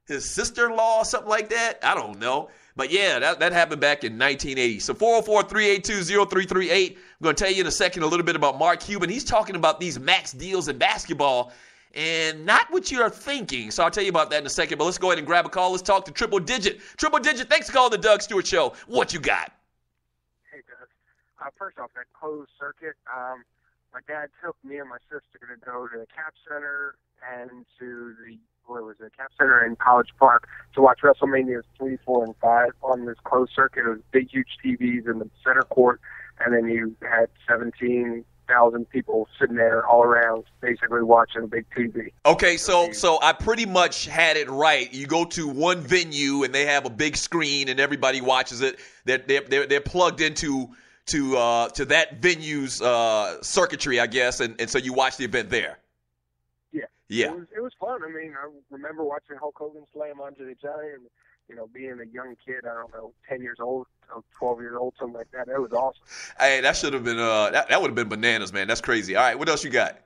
his sister-in-law or something like that. I don't know. But, yeah, that happened back in 1980. So 404-382-0338. I'm going to tell you in a second a little bit about Mark Cuban. He's talking about these max deals in basketball and not what you're thinking. So I'll tell you about that in a second. But let's go ahead and grab a call. Let's talk to Triple Digit. Triple Digit, thanks for calling the Doug Stewart Show. What you got? Hey, Doug. First off, that closed circuit, my dad took me and my sister to go to the Cap Center and to the Cap Center in College Park to watch WrestleMania 3, 4, and 5 on this closed circuit. It was big, huge TVs in the center court, and then you had 17,000 people sitting there all around, basically watching a big TV. Okay, so I pretty much had it right. You go to one venue and they have a big screen and everybody watches it. They're plugged into that venue's circuitry, I guess, and so you watch the event there. Yeah. It was fun. I mean, I remember watching Hulk Hogan slam Andre the Giant, being a young kid, I don't know, 10 years old, 12 years old, something like that. It was awesome. Hey, that should have been that would have been bananas, man. That's crazy. All right, what else you got?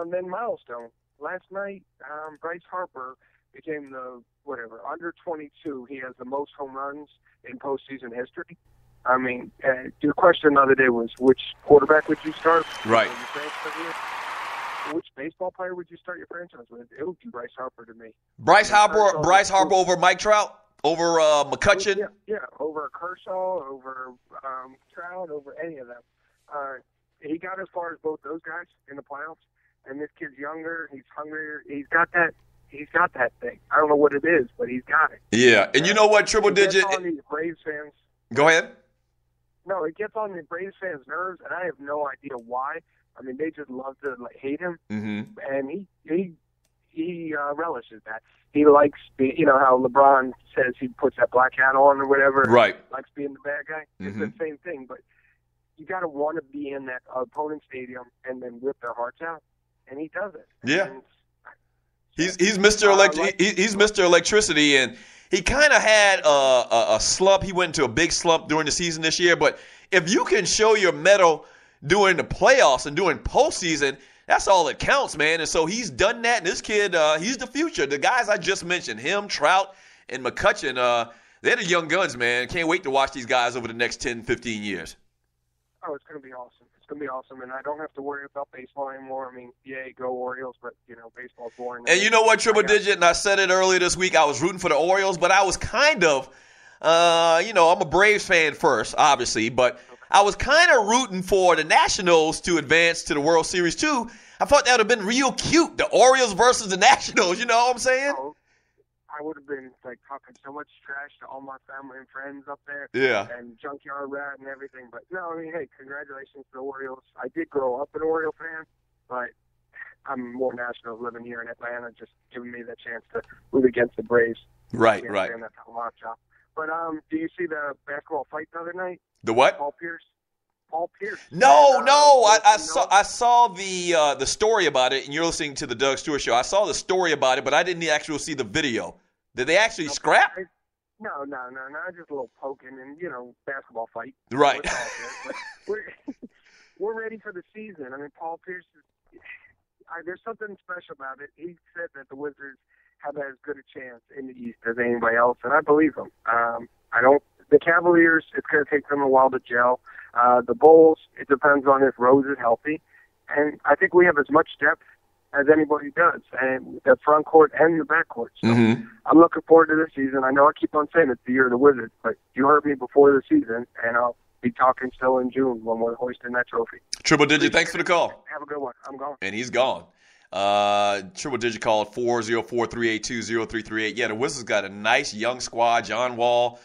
Then Milestone. Last night, Bryce Harper became under 22. He has the most home runs in postseason history. I mean, your question the other day was which quarterback would you start? Right. Which baseball player would you start your franchise with? It would be Bryce Harper to me. Bryce Harper over Mike Trout, over McCutcheon. Yeah, over Kershaw, over Trout, over any of them. He got as far as both those guys in the playoffs, and this kid's younger. He's hungrier. He's got that thing. I don't know what it is, but he's got it. Yeah, and you know what, Triple Digit? On these Braves fans. Go ahead. No, it gets on the Braves fans' nerves, and I have no idea why. I mean, they just love to hate him, and he relishes that. He likes how LeBron says he puts that black hat on or whatever. Right. Likes being the bad guy. It's the same thing, but you got to want to be in that opponent stadium and then rip their hearts out, and he does it. Yeah. He's Mr. He's Mr. Electricity, and he kind of had a slump. He went into a big slump during the season this year, but if you can show your mettle during the playoffs and during postseason, that's all that counts, man. And so he's done that. And this kid, he's the future. The guys I just mentioned, him, Trout, and McCutcheon, they're the young guns, man. Can't wait to watch these guys over the next 10, 15 years. Oh, it's going to be awesome. It's going to be awesome. And I don't have to worry about baseball anymore. I mean, yay, go Orioles, but, baseball's boring. And you know what, Triple Digit, and I said it earlier this week, I was rooting for the Orioles, but I was kind of, I'm a Braves fan first, obviously, but I was kind of rooting for the Nationals to advance to the World Series, too. I thought that would have been real cute, the Orioles versus the Nationals, you know what I'm saying? Oh, I would have been, talking so much trash to all my family and friends up there. Yeah. And Junkyard Rat and everything. But, no, I mean, hey, congratulations to the Orioles. I did grow up an Oriole fan, but I'm more Nationals living here in Atlanta, just giving me the chance to root against the Braves. Right. That's a lot, job. But do you see the basketball fight the other night? The what? Paul Pierce. No. I saw the story about it, and you're listening to the Doug Stewart Show. I saw the story about it, but I didn't actually see the video. Did they actually scrap? No. Just a little poking and basketball fight. Right. we're ready for the season. I mean, Paul Pierce, there's something special about it. He said that the Wizards have as good a chance in the East as anybody else, and I believe him. The Cavaliers, it's going to take them a while to gel. The Bulls, it depends on if Rose is healthy. And I think we have as much depth as anybody does, and the front court and the back court. So I'm looking forward to this season. I know I keep on saying it's the year of the Wizards, but you heard me before the season, and I'll be talking still in June when we're hoisting that trophy. Triple Digit, thanks for the call. Have a good one. I'm gone. And he's gone. Triple Digit call at 404-382-0338. Yeah, the Wizards got a nice young squad. John Wall,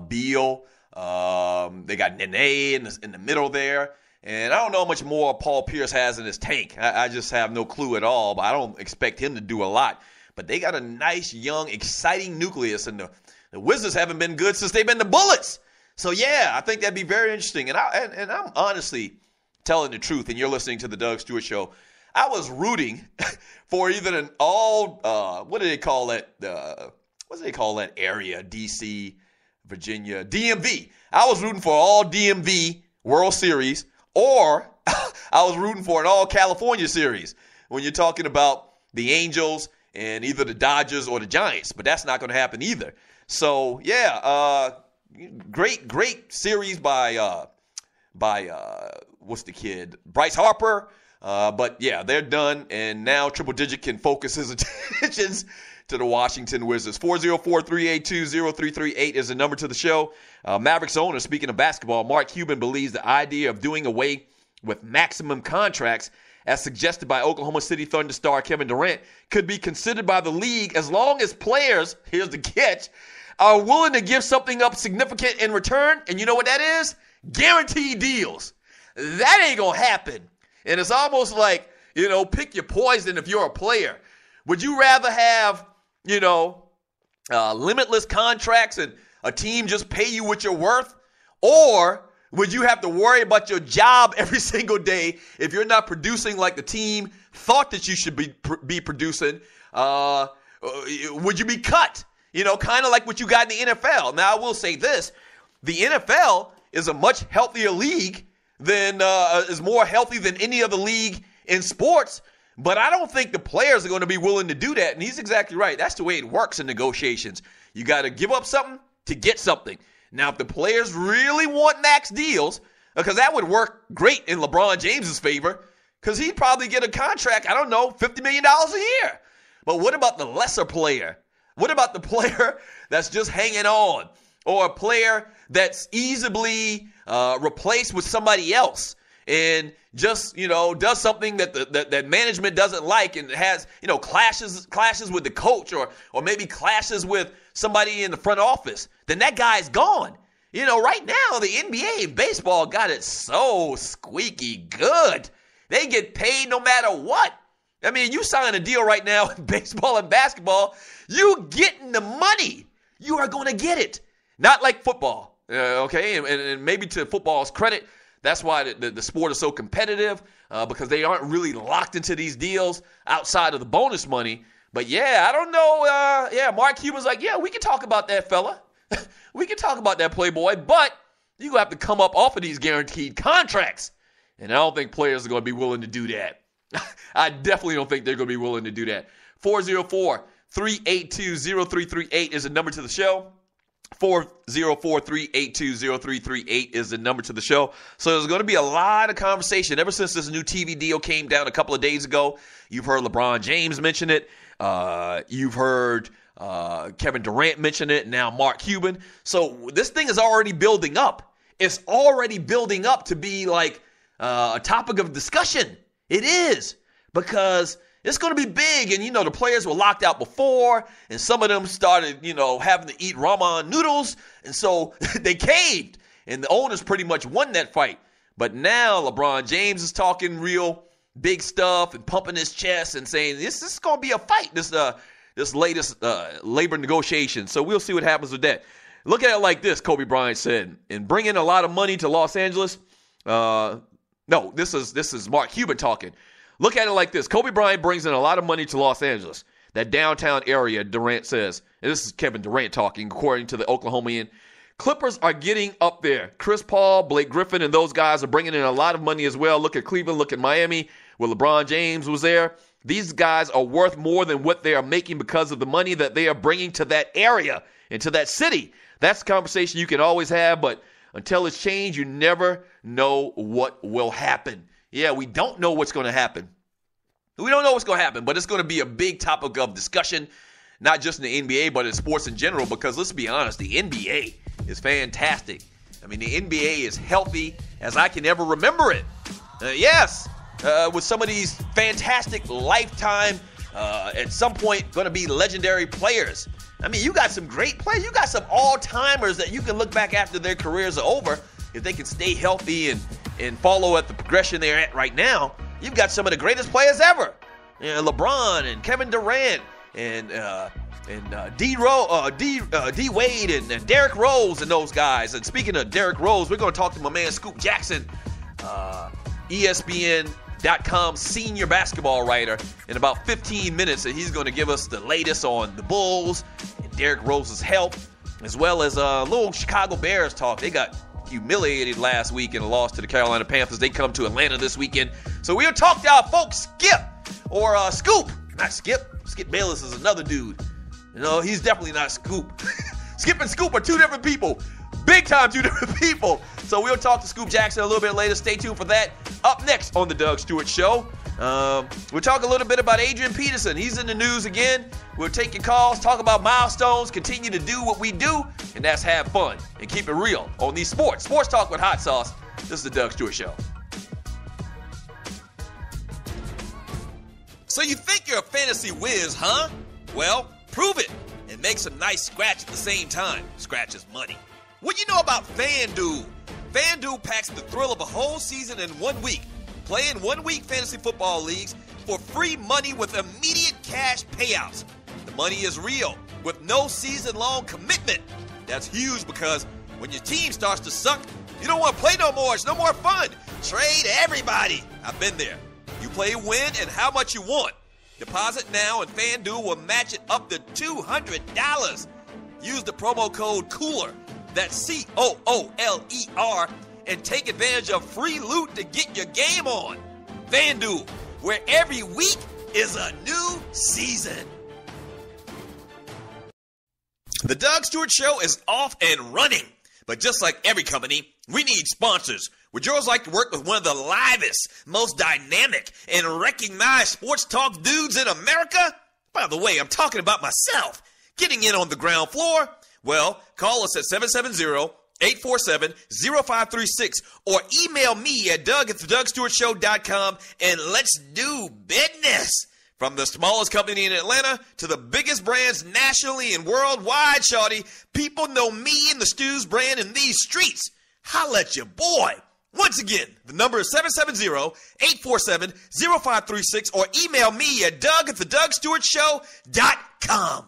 Beal. They got Nene in the middle there. And I don't know how much more Paul Pierce has in his tank. I just have no clue at all, but I don't expect him to do a lot. But they got a nice, young, exciting nucleus, and the Wizards haven't been good since they've been the Bullets. So, yeah, I think that'd be very interesting. And I'm honestly telling the truth, and you're listening to the Doug Stewart Show. I was rooting for either an what do they call that? What do they call that area? D.C., Virginia, DMV. I was rooting for all DMV World Series, or I was rooting for an all-California series when you're talking about the Angels and either the Dodgers or the Giants. But that's not going to happen either. So, yeah, great series by what's the kid? Bryce Harper. But, yeah, they're done, and now Triple Digit can focus his attentions to the Washington Wizards. 404-382-0338 is the number to the show. Mavericks owner, speaking of basketball, Mark Cuban believes the idea of doing away with maximum contracts, as suggested by Oklahoma City Thunder star Kevin Durant, could be considered by the league as long as players, here's the catch, are willing to give something up significant in return. And you know what that is? Guaranteed deals. That ain't going to happen. And it's almost like, pick your poison if you're a player. Would you rather have, limitless contracts and a team just pay you what you're worth? Or would you have to worry about your job every single day if you're not producing like the team thought that you should be producing? Would you be cut? Kind of like what you got in the NFL. Now, I will say this. The NFL is a much healthier league is more healthy than any other league in sports. But I don't think the players are going to be willing to do that. And he's exactly right. That's the way it works in negotiations. You got to give up something to get something. Now, if the players really want max deals, because that would work great in LeBron James's favor, because he'd probably get a contract, I don't know, $50 million a year. But what about the lesser player? What about the player that's just hanging on? Or a player that's easily replaced with somebody else and just, does something that management doesn't like and has, clashes with the coach or maybe clashes with somebody in the front office, then that guy's gone. Right now, the NBA and baseball got it so squeaky good. They get paid no matter what. I mean, you sign a deal right now in baseball and basketball, you getting the money. You are going to get it. Not like football, okay? And maybe to football's credit, that's why the sport is so competitive, because they aren't really locked into these deals outside of the bonus money. But, yeah, I don't know. Mark Cuban's like, yeah, we can talk about that, fella. We can talk about that, playboy. But you're going to have to come up off of these guaranteed contracts. And I don't think players are going to be willing to do that. I definitely don't think they're going to be willing to do that. 404-382-0338 is the number to the show. 404-382-0338 is the number to the show. So there's going to be a lot of conversation. Ever since this new TV deal came down a couple of days ago, you've heard LeBron James mention it. You've heard Kevin Durant mention it. Now Mark Cuban. So this thing is already building up. It's already building up to be like a topic of discussion. It is, because it's going to be big. And, the players were locked out before, and some of them started, having to eat ramen noodles. And so they caved, and the owners pretty much won that fight. But now LeBron James is talking real big stuff and pumping his chest and saying, this is going to be a fight, this latest labor negotiation. So we'll see what happens with that. Look at it like this, Kobe Bryant said, in bringing a lot of money to Los Angeles. No, this is Mark Cuban talking. Look at it like this. Kobe Bryant brings in a lot of money to Los Angeles, that downtown area, Durant says. And this is Kevin Durant talking, according to the Oklahomian. Clippers are getting up there. Chris Paul, Blake Griffin, and those guys are bringing in a lot of money as well. Look at Cleveland, look at Miami, where LeBron James was there. These guys are worth more than what they are making because of the money that they are bringing to that area and to that city. That's a conversation you can always have, but until it's changed, you never know what will happen. Yeah, we don't know what's going to happen. We don't know what's going to happen, but it's going to be a big topic of discussion, not just in the NBA, but in sports in general, because let's be honest, the NBA is fantastic. I mean, the NBA is healthy as I can ever remember it. Yes, with some of these fantastic lifetime, at some point going to be legendary players. I mean, you got some great players. You got some all-timers that you can look back after their careers are over. If they can stay healthy and follow at the progression they're at right now, you've got some of the greatest players ever. You know, LeBron and Kevin Durant and D Wade and Derrick Rose and those guys. And speaking of Derrick Rose, we're going to talk to my man Scoop Jackson, ESPN.com senior basketball writer, in about 15 minutes, and he's going to give us the latest on the Bulls and Derrick Rose's health, as well as a little Chicago Bears talk. They got humiliated last week in a loss to the Carolina Panthers. They come to Atlanta this weekend. So we'll talk to our folks Skip or Scoop. Not Skip. Skip Bayless is another dude. You know, he's definitely not Scoop. Skip and Scoop are two different people. Big time two different people. So we'll talk to Scoop Jackson a little bit later. Stay tuned for that. Up next on the Doug Stewart Show, we'll talk a little bit about Adrian Peterson. He's in the news again. We'll take your calls, talk about milestones, continue to do what we do, and that's have fun and keep it real on these sports. Sports Talk with Hot Sauce. This is the Doug Stewart Show. So you think you're a fantasy whiz, huh? Well, prove it and make some nice scratch at the same time. Scratch is money. What you know about FanDuel? FanDuel packs the thrill of a whole season in 1 week. Play in 1 week fantasy football leagues for free money with immediate cash payouts. The money is real with no season-long commitment. That's huge because when your team starts to suck, you don't want to play no more. It's no more fun. Trade everybody. I've been there. You play win and how much you want. Deposit now and FanDuel will match it up to $200. Use the promo code COOLER. That's COOLER, and take advantage of free loot to get your game on. FanDuel, where every week is a new season. The Doug Stewart Show is off and running. But just like every company, we need sponsors. Would yours like to work with one of the livest, most dynamic, and recognized sports talk dudes in America? By the way, I'm talking about myself. Getting in on the ground floor? Well, call us at 770-847-0536 or email me at doug@thedougstewartshow.com and let's do business. From the smallest company in Atlanta to the biggest brands nationally and worldwide, shawty, people know me and the Stews brand in these streets. Holla at your boy. Once again, the number is 770-847-0536 or email me at doug@thedougstewartshow.com.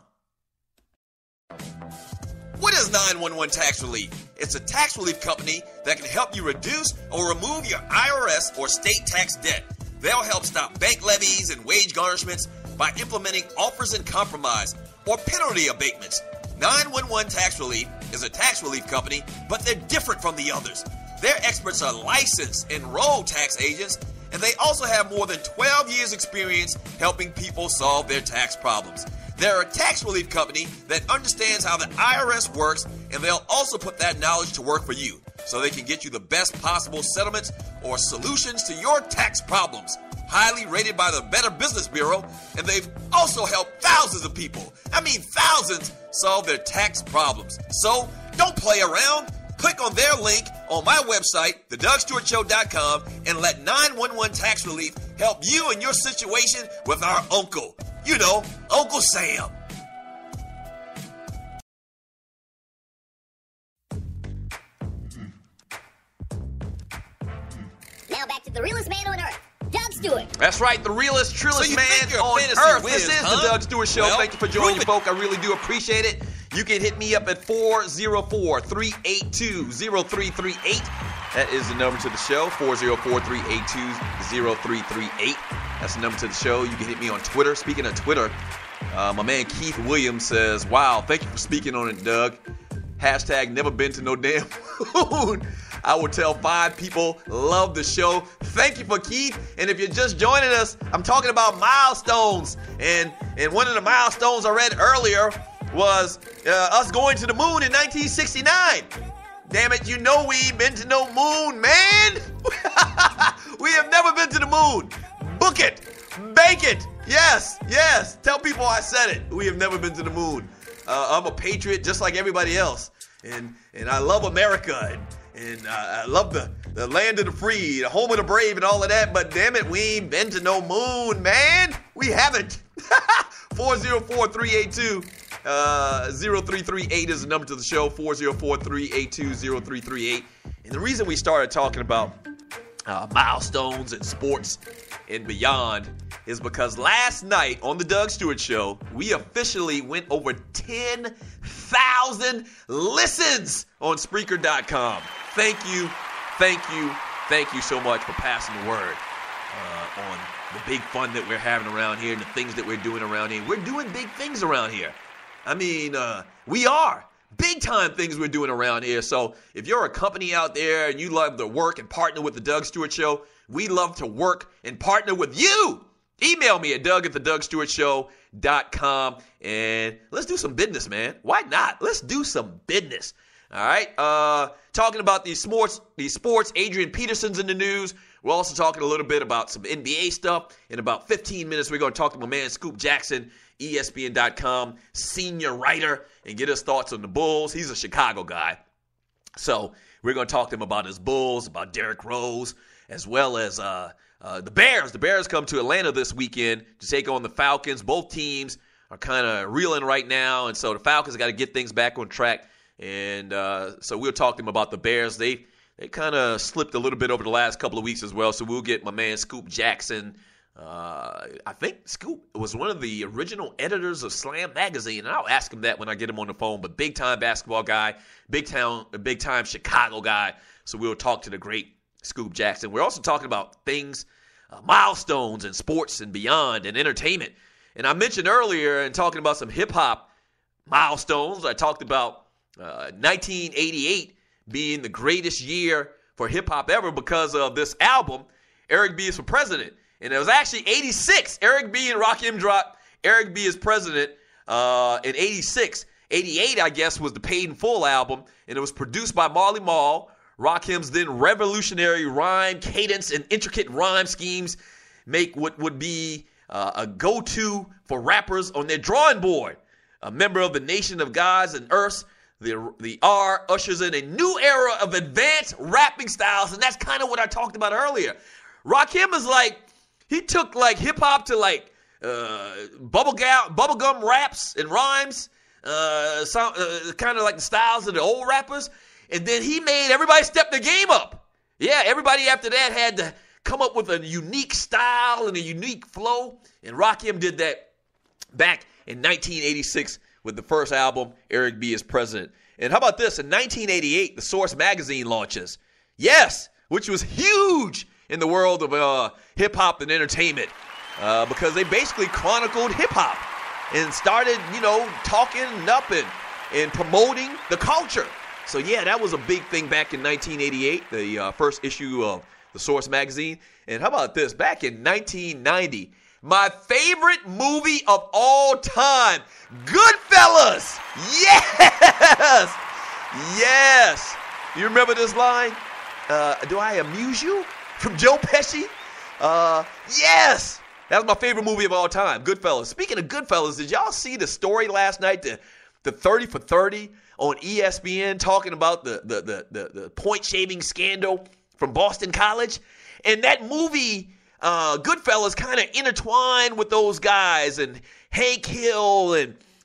What is 911 Tax Relief? It's a tax relief company that can help you reduce or remove your IRS or state tax debt. They'll help stop bank levies and wage garnishments by implementing offers in compromise or penalty abatements. 911 Tax Relief is a tax relief company, but they're different from the others. Their experts are licensed, enrolled tax agents, and they also have more than 12 years experience helping people solve their tax problems. They're a tax relief company that understands how the IRS works, and they'll also put that knowledge to work for you so they can get you the best possible settlements or solutions to your tax problems. Highly rated by the Better Business Bureau, and they've also helped thousands of people, thousands, solve their tax problems. So don't play around. Click on their link on my website, thedougstewartshow.com, and let 911 Tax Relief help you in your situation with our uncle. You know, Uncle Sam. Now back to the realest man on earth, Doug Stewart. That's right, the realest, truest So man on earth. This is the Doug Stewart Show. Well, Thank you for joining, folk. I really do appreciate it. You can hit me up at 404-382-0338. That is the number to the show, 404-382-0338. That's the number to the show. You can hit me on Twitter. Speaking of Twitter, my man Keith Williams says, wow, thank you for speaking on it, Doug. Hashtag never been to no damn moon. I will tell 5 people love the show. Thank you for Keith. And if you're just joining us, I'm talking about milestones. And one of the milestones I read earlier was us going to the moon in 1969. Damn it, you know we ain't been to no moon, man. We have never been to the moon. Book it. Bank it. Yes. Tell people I said it. We have never been to the moon. I'm a patriot just like everybody else. And I love America. And I love the land of the free, the home of the brave, and all of that. But damn it, we ain't been to no moon, man. We haven't. 404-382-0338 is the number to the show. 404-382-0338. And the reason we started talking about milestones and sports and beyond is because last night on the Doug Stewart Show, we officially went over 10,000 listens on Spreaker.com. Thank you so much for passing the word on the big fun that we're having around here and the things that we're doing around here. We're doing big things around here. I mean, we are. Big time things we're doing around here. So if you're a company out there and you love to work and partner with the Doug Stewart Show, we love to work and partner with you. Email me at doug@thedougstewartshow.com and let's do some business, man. Why not? Let's do some business. All right. Talking about these sports, Adrian Peterson's in the news. We're also talking a little bit about some NBA stuff. In about 15 minutes, we're going to talk to my man Scoop Jackson, ESPN.com senior writer, and get his thoughts on the Bulls. He's a Chicago guy. So we're going to talk to him about his Bulls, about Derrick Rose, as well as the Bears. The Bears come to Atlanta this weekend to take on the Falcons. Both teams are kind of reeling right now, and so the Falcons got to get things back on track. And so we'll talk to him about the Bears. They kind of slipped a little bit over the last couple of weeks as well. So we'll get my man Scoop Jackson. I think Scoop was one of the original editors of Slam Magazine, and I'll ask him that when I get him on the phone. But big time basketball guy, big time Chicago guy. So we'll talk to the great Scoop Jackson. We're also talking about things, milestones in sports and beyond and entertainment. And I mentioned earlier in talking about some hip hop milestones, I talked about 1988 being the greatest year for hip-hop ever because of this album, Eric B. is for President. And it was actually 86. Eric B. and Rakim dropped Eric B. is President in 86. 88, I guess, was the Paid in Full album, and it was produced by Marley Marl. Rakim's then revolutionary rhyme cadence and intricate rhyme schemes make what would be a go-to for rappers on their drawing board. A member of the Nation of Gods and Earths, the R ushers in a new era of advanced rapping styles, and that's kind of what I talked about earlier. Rakim is he took hip-hop to bubblegum raps and rhymes, kind of like the styles of the old rappers, and then he made everybody step their game up. Yeah, everybody after that had to come up with a unique style and a unique flow, and Rakim did that back in 1986 with the first album, Eric B. is President. And how about this? In 1988, the Source magazine launches. Yes, which was huge in the world of hip-hop and entertainment because they basically chronicled hip-hop and started, talking up and promoting the culture. So, yeah, that was a big thing back in 1988, the first issue of the Source magazine. And how about this? Back in 1990, my favorite movie of all time, Goodfellas. Yes. You remember this line? Do I amuse you? From Joe Pesci? Yes. That was my favorite movie of all time, Goodfellas. Speaking of Goodfellas, did y'all see the story last night, the 30 for 30 on ESPN talking about the point shaving scandal from Boston College? And that movie, Goodfellas, kind of intertwined with those guys and Hank Hill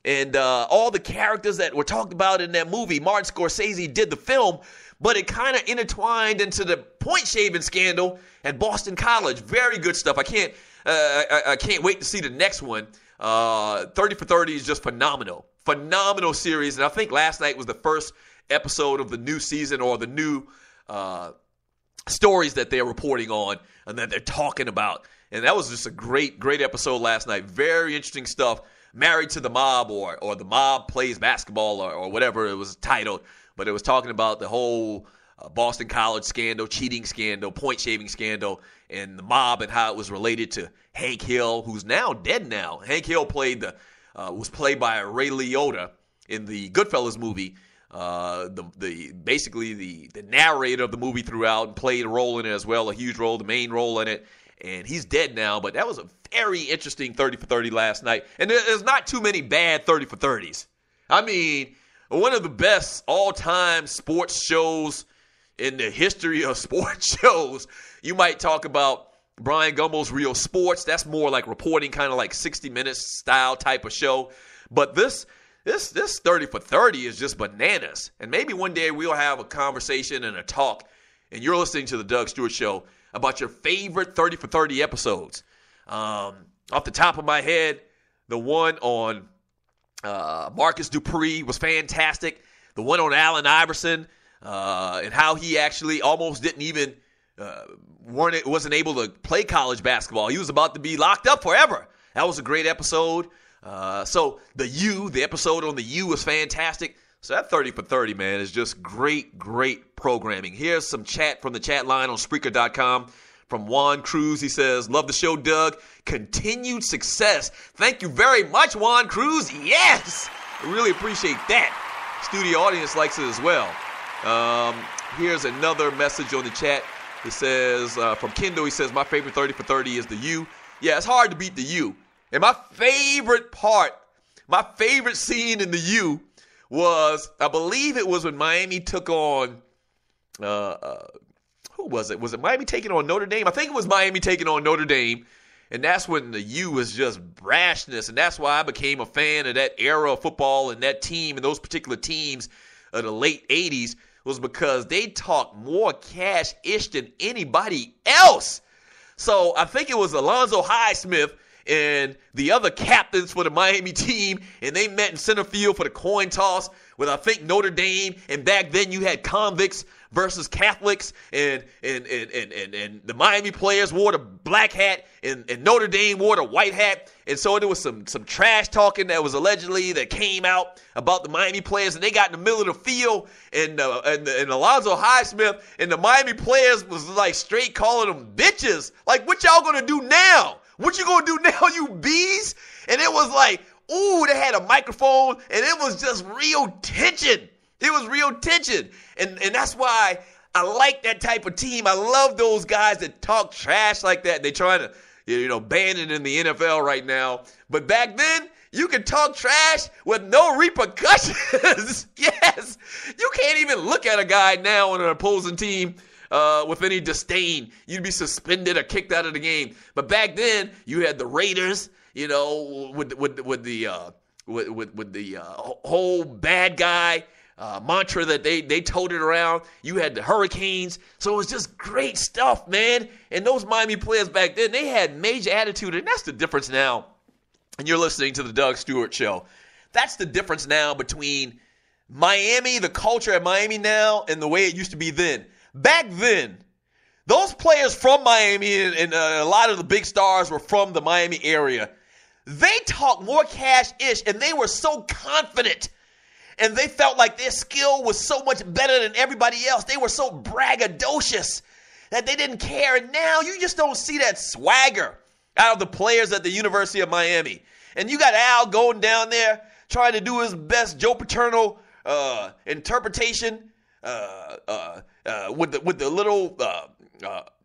and all the characters that were talked about in that movie. Martin Scorsese did the film, but it kind of intertwined into the point shaving scandal at Boston College. Very good stuff. I can't wait to see the next one. 30 for 30 is just phenomenal. Phenomenal series, and I think last night was the first episode of the new season or the new stories that they're reporting on and that they're talking about. And that was just a great episode last night. Very interesting stuff. Married to the Mob or The Mob Plays Basketball or whatever it was titled. But it was talking about the whole Boston College scandal, cheating scandal, point shaving scandal, and the mob and how it was related to Hank Hill, who's now dead now. Hank Hill was played by Ray Liotta in the Goodfellas movie. Basically the narrator of the movie throughout, and played a role in it as well, a huge role, the main role in it. And he's dead now, but that was a very interesting 30 for 30 last night. And there's not too many bad 30 for 30s. I mean, one of the best all-time sports shows in the history of sports shows. You might talk about Brian Gumbel's Real Sports. That's more like reporting, kind of like 60 Minutes style type of show. But this 30 for 30 is just bananas. And maybe one day we'll have a conversation and a talk, and you're listening to the Doug Stewart Show, about your favorite 30 for 30 episodes. Off the top of my head, the one on Marcus Dupree was fantastic. The one on Allen Iverson and how he actually almost didn't even wasn't able to play college basketball. He was about to be locked up forever. That was a great episode. So the episode on the U was fantastic. So that 30 for 30, man, is just great programming. Here's some chat from the chat line on Spreaker.com from Juan Cruz. He says, love the show, Doug. Continued success. Thank you very much, Juan Cruz. Yes! I really appreciate that. Studio audience likes it as well. Here's another message on the chat. It says, from Kendall, he says, my favorite 30 for 30 is the U. Yeah, it's hard to beat the U. And my favorite scene in the U was, I believe it was when Miami took on, who was it? Was it Miami taking on Notre Dame? I think it was Miami taking on Notre Dame. And that's when the U was just brashness. And that's why I became a fan of that era of football and that team and those particular teams of the late 80s, was because they talked more cash-ish than anybody else. So I think it was Alonzo Highsmith and the other captains for the Miami team, and they met in center field for the coin toss with, I think, Notre Dame. And back then you had convicts versus Catholics, and the Miami players wore the black hat, and Notre Dame wore the white hat. And so there was some trash talking that was allegedly that came out about the Miami players, and they got in the middle of the field, and Alonzo Highsmith and the Miami players was like straight calling them bitches. Like, what y'all gonna do now? What you gonna do now, you bees? And it was like, ooh, they had a microphone, and it was just real tension. It was real tension. And that's why I like that type of team. I love those guys that talk trash like that. They trying to, ban it in the NFL right now. But back then, you could talk trash with no repercussions. Yes. You can't even look at a guy now on an opposing team with any disdain. You'd be suspended or kicked out of the game. But back then, you had the Raiders, with the whole bad guy mantra that they toted around. You had the Hurricanes. So it was just great stuff, man. And those Miami players back then, they had major attitude. And that's the difference now. And you're listening to the Doug Stewart Show. That's the difference now between Miami, the culture at Miami now, and the way it used to be then. Back then, those players from Miami and a lot of the big stars were from the Miami area. They talked more cash-ish, and they were so confident. And they felt like their skill was so much better than everybody else. They were so braggadocious that they didn't care. And now you just don't see that swagger out of the players at the University of Miami. And you got Al going down there trying to do his best Joe Paterno interpretation with the little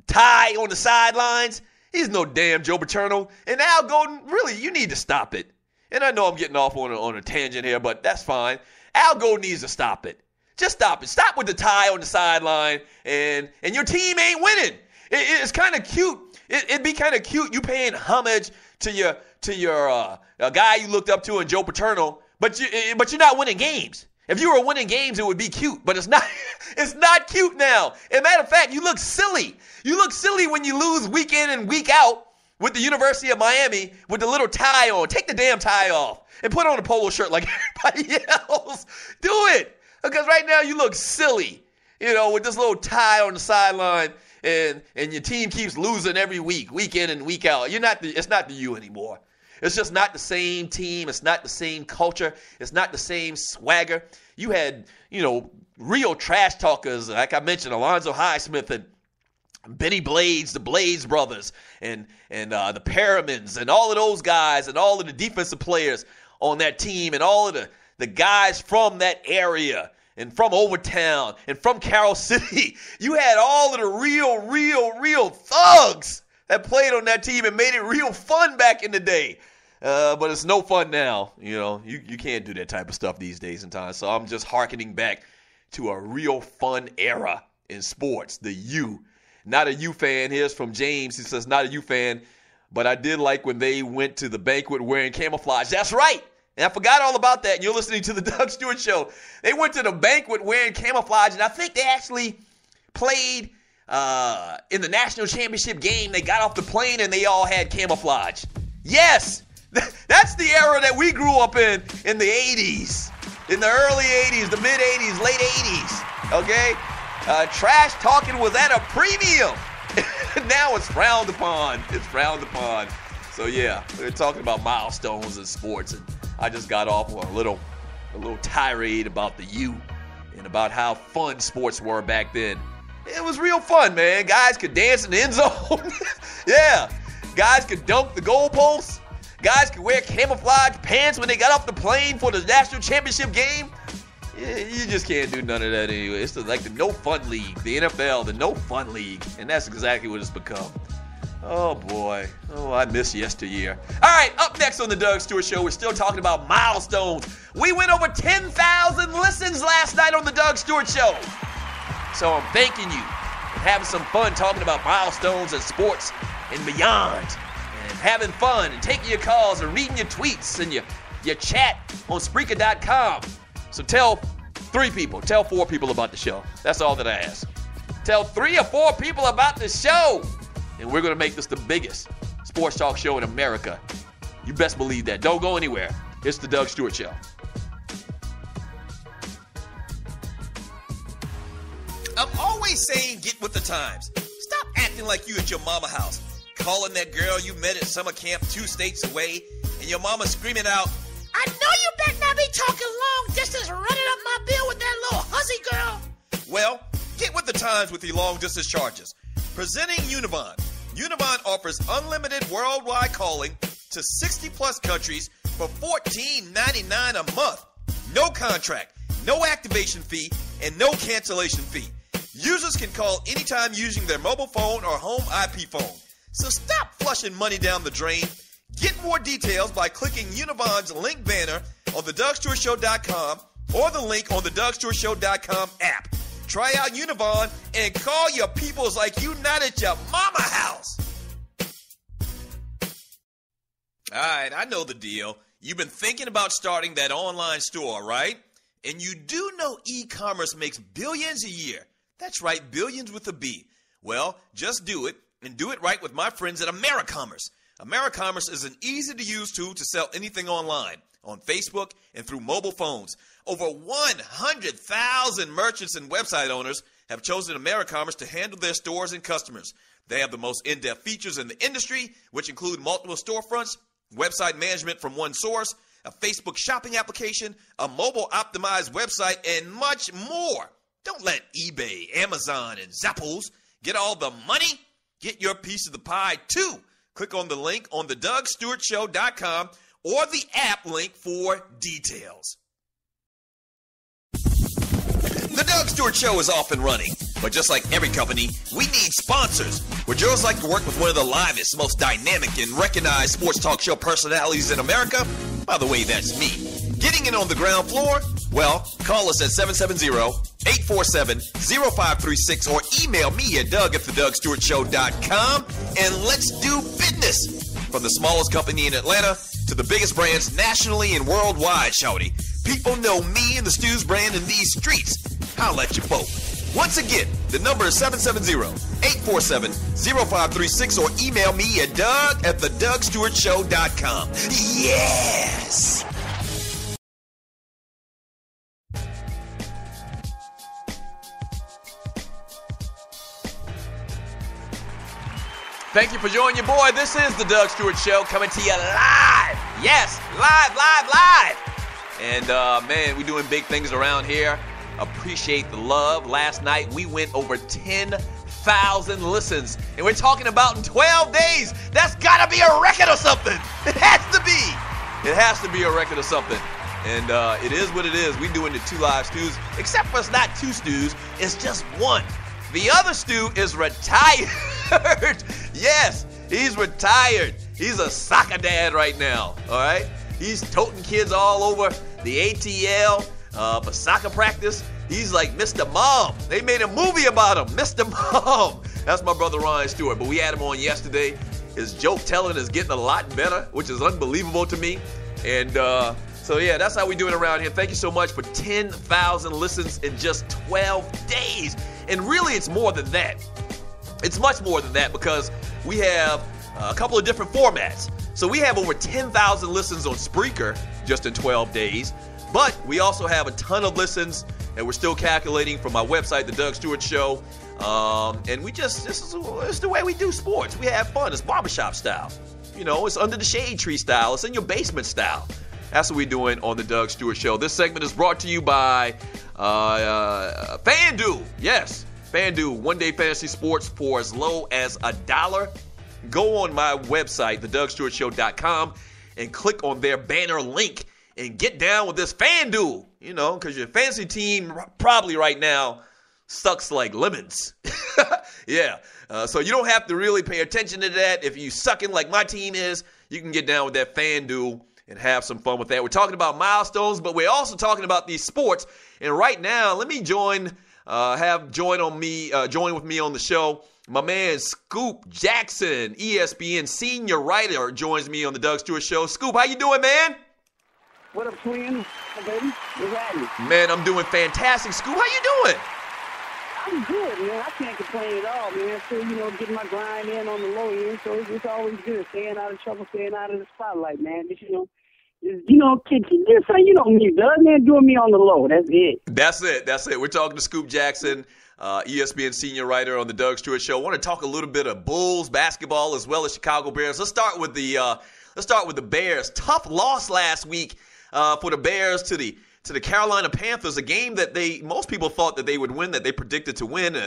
tie on the sidelines. He's no damn Joe Paterno. And Al Golden, really, you need to stop it. And I know I'm getting off on a tangent here, but that's fine. Al Golden needs to stop it. Just stop it. Stop with the tie on the sideline, and your team ain't winning. It's kind of cute. It'd be kind of cute you paying homage to your guy you looked up to in Joe Paterno, but you're not winning games. If you were winning games, it would be cute, but it's not. It's not cute now. As a matter of fact, you look silly. You look silly when you lose week in and week out with the University of Miami with the little tie on. Take the damn tie off and put on a polo shirt like everybody else. Do it, because right now you look silly, with this little tie on the sideline, and your team keeps losing every week in and week out. It's not the you anymore. It's just not the same team. It's not the same culture. It's not the same swagger. You had, real trash talkers, like I mentioned, Alonzo Highsmith and Benny Blades, the Blades brothers, and the Perrimans, and all of those guys, and all of the defensive players on that team, and all of the guys from that area, and from Overtown, and from Carroll City. You had all of the real thugs that played on that team and made it real fun back in the day. But it's no fun now. You can't do that type of stuff these days and times. So I'm just hearkening back to a real fun era in sports. The U. Not a U fan. Here's from James. He says, not a U fan, but I did like when they went to the banquet wearing camouflage. That's right. And I forgot all about that. And you're listening to the Doug Stewart Show. They went to the banquet wearing camouflage, and I think they actually played in the national championship game. They got off the plane, and they all had camouflage. Yes, that's the era that we grew up in the 80s, in the early 80s, the mid-80s, late 80s, okay? Trash talking was at a premium. Now it's frowned upon. It's frowned upon. So, yeah, we're talking about milestones in sports, and I just got off on a little tirade about the U and about how fun sports were back then. It was real fun, man. Guys could dance in the end zone. Yeah. Guys could dunk the goalposts. Guys could wear camouflage pants when they got off the plane for the national championship game. Yeah, you just can't do none of that anyway. It's like the no fun league, the NFL, the no fun league. And that's exactly what it's become. Oh, boy. Oh, I miss yesteryear. All right, up next on the Doug Stewart Show, we're still talking about milestones. We went over 10,000 listens last night on the Doug Stewart Show. So I'm thanking you and having some fun talking about milestones and sports and beyond. And having fun and taking your calls and reading your tweets and your chat on Spreaker.com. So tell 4 people about the show. That's all that I ask. Tell 3 or 4 people about the show. And we're going to make this the biggest sports talk show in America. You best believe that. Don't go anywhere. It's the Doug Stewart Show. I'm always saying get with the times. Stop acting like you at your mama house, calling that girl you met at summer camp 2 states away, and your mama screaming out, I know you better not be talking long distance running up my bill with that little hussy girl. Well, get with the times with your long distance charges. Presenting Univon. Univon offers unlimited worldwide calling to 60-plus countries for $14.99 a month. No contract, no activation fee, and no cancellation fee. Users can call anytime using their mobile phone or home IP phone. So stop flushing money down the drain. Get more details by clicking Univon's link banner on thedougstewartshow.com or the link on the DougStewartShow.com app. Try out Univon and call your peoples like you not at your mama house. All right, I know the deal. You've been thinking about starting that online store, right? And you do know e-commerce makes billions a year. That's right, billions with a B. Well, just do it, and do it right with my friends at AmeriCommerce. AmeriCommerce is an easy-to-use tool to sell anything online, on Facebook, and through mobile phones. Over 100,000 merchants and website owners have chosen AmeriCommerce to handle their stores and customers. They have the most in-depth features in the industry, which include multiple storefronts, website management from one source, a Facebook shopping application, a mobile-optimized website, and much more. Don't let eBay, Amazon, and Zappos get all the money. Get your piece of the pie, too. Click on the link on the DougStewartShow.com or the app link for details. The Doug Stewart Show is off and running, but just like every company, we need sponsors. Would yours like to work with one of the livest, most dynamic, and recognized sports talk show personalities in America? By the way, that's me. Getting in on the ground floor? Well, call us at 770-847-0536 or email me at doug@thedougstewartshow.com and let's do business. From the smallest company in Atlanta to the biggest brands nationally and worldwide, shawty. People know me and the Stews brand in these streets. Holla at your folk. Once again, the number is 770-847-0536 or email me at doug@thedougstewartshow.com. Yes! Thank you for joining your boy. This is the Doug Stewart Show coming to you live. Yes, live. And, man, we're doing big things around here. Appreciate the love. Last night, we went over 10,000 listens. And we're talking about in 12 days. That's got to be a record or something. It has to be. It has to be a record or something. And it is what it is. We're doing the 2 live stews. Except for it's not 2 stews. It's just one. The other stew is retired. Yes, he's retired. He's a soccer dad right now, all right? He's toting kids all over the ATL for soccer practice. He's like Mr. Mom. They made a movie about him, Mr. Mom. That's my brother Ryan Stewart, but we had him on yesterday. His joke telling is getting a lot better, which is unbelievable to me. And so, yeah, that's how we do it around here. Thank you so much for 10,000 listens in just 12 days. And really, it's more than that. It's much more than that because we have a couple of different formats. So we have over 10,000 listens on Spreaker just in 12 days. But we also have a ton of listens, and we're still calculating from my website, The Doug Stewart Show. And this is the way we do sports. We have fun. It's barbershop style. You know, it's under the shade tree style. It's in your basement style. That's what we're doing on The Doug Stewart Show. This segment is brought to you by FanDuel. Yes, FanDuel. One-day fantasy sports for as low as $1. Go on my website, thedougstewartshow.com, and click on their banner link and get down with this FanDuel. You know, because your fantasy team probably right now sucks like lemons. Yeah. So you don't have to really pay attention to that. If you sucking like my team is, you can get down with that FanDuel and have some fun with that. We're talking about milestones, but we're also talking about these sports. And right now, let me join with me on the show. My man Scoop Jackson, ESPN senior writer, joins me on the Doug Stewart Show. Scoop, how you doing, man? What up, twin? Hey, baby. What's happening? Man, I'm doing fantastic. Scoop, how you doing? I'm good, man. I can't complain at all, man. Still, getting my grind in on the low end, so it's always good. Staying out of trouble, staying out of the spotlight, man. Just, kids, just say, me, Doug, man, doing me on the low. That's it. That's it. We're talking to Scoop Jackson, ESPN senior writer on the Doug Stewart Show. I want to talk a little bit of Bulls basketball as well as Chicago Bears. Let's start with the Bears. Tough loss last week for the Bears to the Carolina Panthers, a game that most people thought that they would win, that they predicted to win.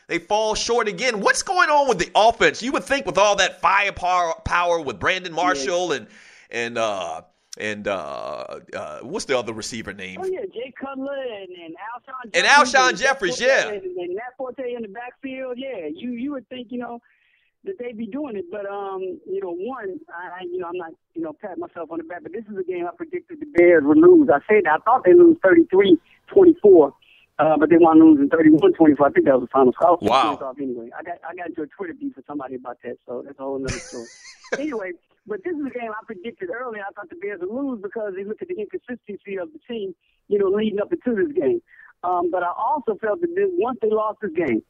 They fall short again. What's going on with the offense? You would think with all that firepower with Brandon Marshall and what's the other receiver name? Oh, yeah, Jay Cutler and Alshon Jeffries. And Alshon Jeffries, yeah. And Nat Forte in the backfield, yeah. You would think, that they'd be doing it. But, I'm not, patting myself on the back, but this is a game I predicted the Bears would lose. I thought they'd lose 33-24, but they wound losing 31-24. I think that was the final score. Wow. Anyway, I got into a Twitter beef with somebody about that, so that's a whole other story. Anyway, but this is a game I predicted earlier. I thought the Bears would lose because they looked at the inconsistency of the team, leading up into this game. But I also felt that once they lost this game,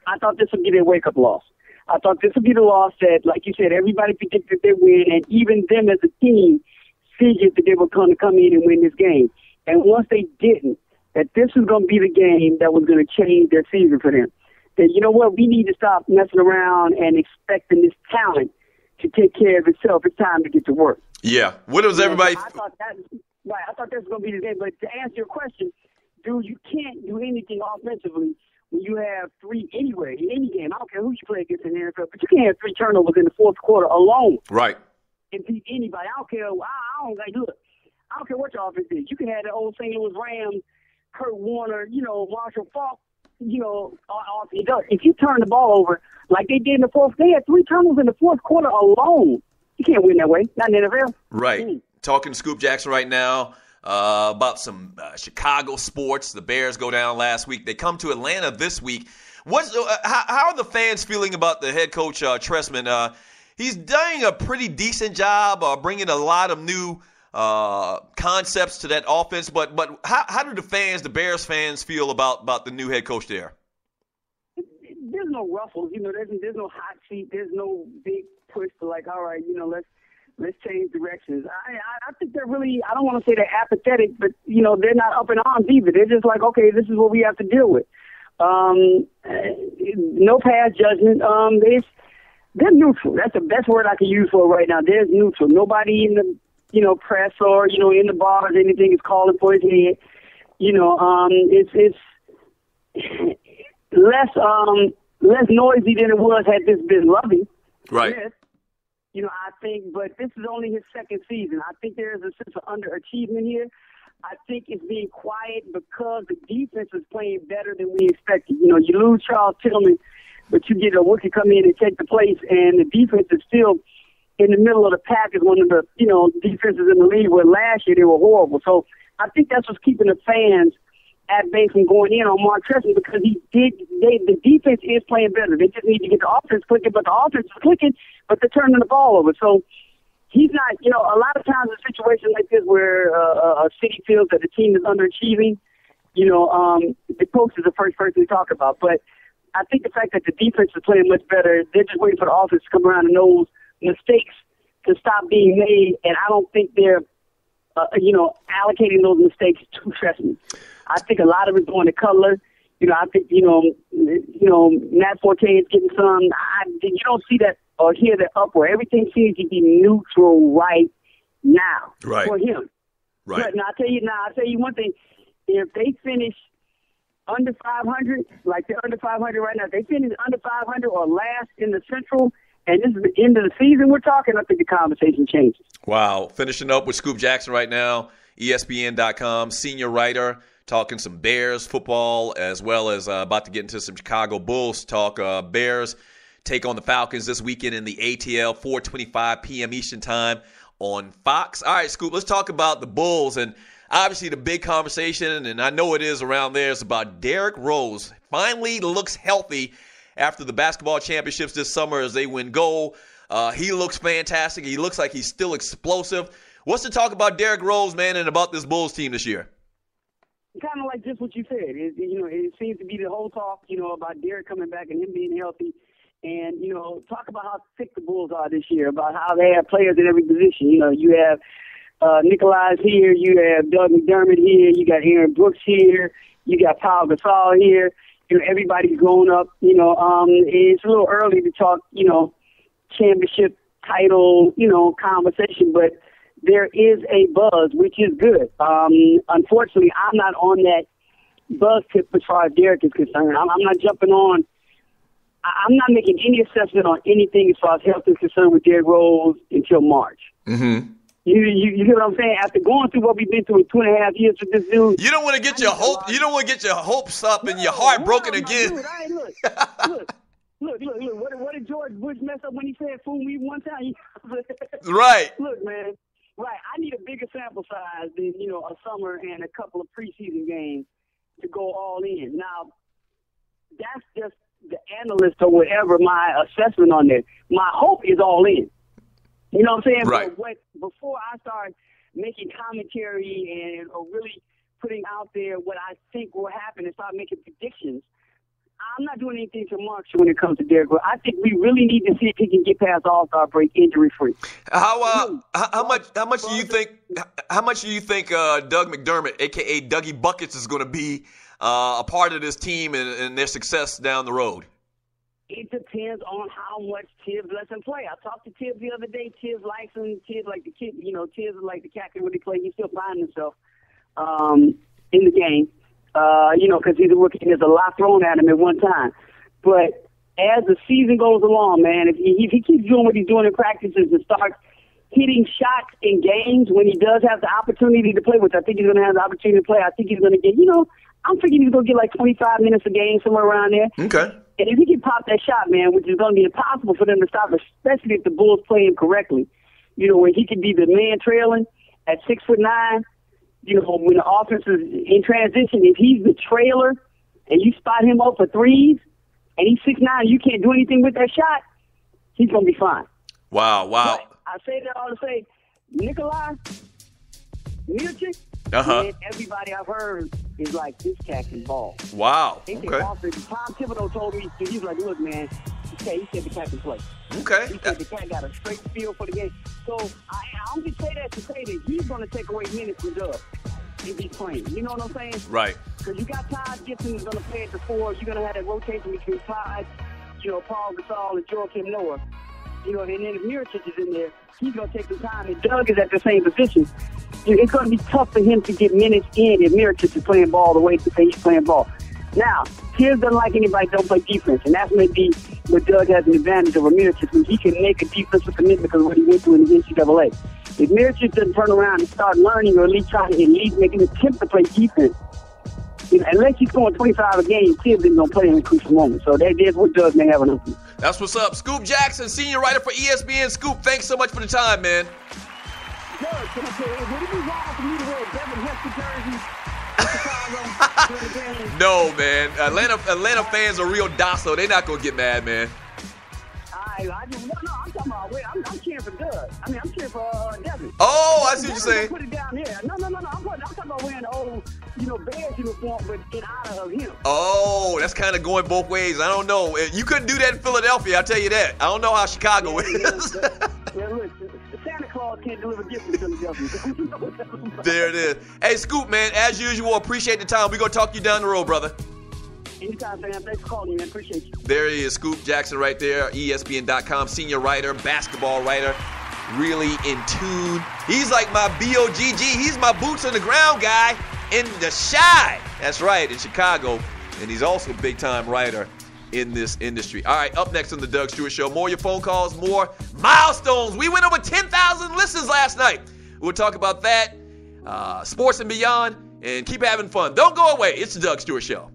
I thought this would be their wake-up loss. I thought this would be the loss that, like you said, everybody predicted they win, and even them as a team figured that they were going to come in and win this game. And once they didn't, that this was going to be the game that was going to change their season for them. That, you know what, we need to stop messing around and expecting this talent to take care of itself. It's time to get to work. Yeah. What was everybody? I thought that was going to be the game. But to answer your question, dude, you can't do anything offensively when you have three anyway in any game. I don't care who you play against in the NFL, but you can't have 3 turnovers in the fourth quarter alone. Right. And beat anybody. I don't care. I don't care what your offense is. You can have the old St. Louis Rams, Kurt Warner, Marshall Faulk. If you turn the ball over like they did in the fourth, they had 3 turnovers in the fourth quarter alone. You can't win that way. Not in the NFL. Right. Talking to Scoop Jackson right now about some Chicago sports. The Bears go down last week. They come to Atlanta this week. How are the fans feeling about the head coach, Tressman? He's doing a pretty decent job bringing a lot of new concepts to that offense. But how do the Bears fans feel about the new head coach there? There's no ruffles. There's no hot seat. There's no big push to all right, let's change directions. I think they're really, I don't want to say they're apathetic, but, they're not up in arms either. They're just like, okay, this is what we have to deal with. No past judgment. they're neutral. That's the best word I can use for it right now. They're neutral. Nobody in the, press or, in the bars, anything is calling for his head. It's less noisy than it was had this been loving. Right. Yes. I think, but this is only his second season. I think there is a sense of underachievement here. I think it's being quiet because the defense is playing better than we expected. You lose Charles Tillman, but you get a rookie come in and take the place, and the defense is still in the middle of the pack as one of the, defenses in the league where last year they were horrible. So I think that's what's keeping the fans at bay from going in on Mark Trestman because the defense is playing better. They just need to get the offense clicking, but the offense is clicking, but they're turning the ball over. So he's not, a lot of times in situations like this where a city feels that the team is underachieving, the coach is the first person to talk about. But I think the fact that the defense is playing much better, they're just waiting for the offense to come around and those mistakes to stop being made, and I don't think they're, allocating those mistakes to Trestman. I think a lot of it's going to Cutler. I think, Matt Forte is getting some. You don't see that or hear that upward. Everything seems to be neutral right now for him. Right. But I'll tell you one thing. If they finish under 500, like they're under 500 right now, if they finish under 500 or last in the Central, and this is the end of the season we're talking, I think the conversation changes. Wow. Finishing up with Scoop Jackson right now, ESPN.com, senior writer, talking some Bears football as well as about to get into some Chicago Bulls talk. Bears take on the Falcons this weekend in the ATL, 4:25 p.m. Eastern time on Fox. All right, Scoop, let's talk about the Bulls. And obviously the big conversation, and I know it is around there, is about Derrick Rose. Finally looks healthy after the basketball championships this summer as they win gold. He looks fantastic. He looks like he's still explosive. What's the talk about Derrick Rose, man, and about this Bulls team this year? Kind of like just what you said. It seems to be the whole talk, about Derrick coming back and him being healthy. And, talk about how thick the Bulls are this year, about how they have players in every position. You have Nikolai's here, you have Doug McDermott here, you got Aaron Brooks here, you got Paul Gasol here. Everybody's grown up. It's a little early to talk, championship title, conversation, but there is a buzz, which is good. Unfortunately, I'm not on that buzz tip as far as Derrick is concerned. I'm not jumping on. I'm not making any assessment on anything as far as health is concerned with Derrick Rose until March. Mm-hmm. You hear what I'm saying? After going through what we've been through in 2.5 years with this dude, you don't want to get your hope. You don't want to get your hopes up and your heart broken again. Look. What did George Bush mess up when he said "fool me" one time? Right. Look, man. Right. I need a bigger sample size than a summer and a couple of preseason games to go all in. Now, that's just the analyst or whatever my assessment on this. My hope is all in. You know what I'm saying? Right. But before I start making commentary and really putting out there what I think will happen and start making predictions, I'm not doing anything to March when it comes to Derrick Rose. I think we really need to see if he can get past All-Star break injury free. How much do you think Doug McDermott, aka Dougie Buckets, is going to be a part of this team and their success down the road? It depends on how much Tibbs lets him play. I talked to Tibbs the other day. Tibbs likes him. Tibbs like the kid. Tibbs is like the captain when he plays. He still finds himself in the game. Because he's a rookie and there's a lot thrown at him at one time. But as the season goes along, man, if he keeps doing what he's doing in practices and starts hitting shots in games when he does have the opportunity to play, which I think he's going to have the opportunity to play, I think he's going to get, I'm thinking he's going to get like 25 minutes a game, somewhere around there. Okay. And if he can pop that shot, man, which is going to be impossible for them to stop, especially if the Bulls play him correctly, where he could be the man trailing at 6'9", when the offense is in transition, if he's the trailer and you spot him up for threes and he's 6'9", you can't do anything with that shot, he's going to be fine. Wow. But I say that all to say, Nikolai, Milicic, and everybody I've heard is like, this cat can ball. Wow. They say okay. Tom Thibodeau told me, he's like, look, man, he said the cat can play. Okay. He said the cat got a straight feel for the game. So I don't just say that to say that he's going to take away minutes from Doug if he's playing. You know what I'm saying? Right. Because you got Todd Gibson who's going to play at the 4. You're going to have that rotation between Todd, Paul Gasol, and Joakim Noah. and then if Mirotic is in there, he's going to take some time. And Doug is at the same position. It's going to be tough for him to get minutes in if Mirotic is playing ball the way he's playing ball. Now, Tibbs doesn't like anybody don't play defense, and that's maybe where Doug has an advantage over Mirotic, when he can make a defensive commitment because of what he went through in the NCAA. If Mirotic doesn't turn around and start learning, or at least make an attempt to play defense, unless he's scoring 25 a game, Tibbs isn't going to play in a crucial moment. So there's what Doug may have an opening. That's what's up. Scoop Jackson, senior writer for ESPN. Scoop, thanks so much for the time, man. Doug, can I tell you, would it be wrong for me to wear Devin Hester jersey? No, man. Atlanta fans are real docile. They're not going to get mad, man. I'm talking about, I'm cheering for Doug. I'm cheering for Devin. Oh, I see what you're saying. Put it down there. No. I'm talking about wearing the old, Bears uniform, but in honor of him. Oh, that's kind of going both ways. I don't know. You couldn't do that in Philadelphia, I'll tell you that. I don't know how Chicago is. Yeah, look, Santa Claus can't deliver gifts in Philadelphia. There it is. Hey, Scoop, man, as usual, appreciate the time. We're going to talk to you down the road, brother. Anytime, fam. Thanks for calling me, man. Appreciate you. There he is, Scoop Jackson right there, ESPN.com, senior writer, basketball writer, really in tune. He's like my BOGG. He's my boots on the ground guy in the Chi. That's right, in Chicago. And he's also a big-time writer in this industry. All right, up next on the Doug Stewart Show, more of your phone calls, more milestones. We went over 10,000 listens last night. We'll talk about that, sports and beyond, and keep having fun. Don't go away. It's the Doug Stewart Show.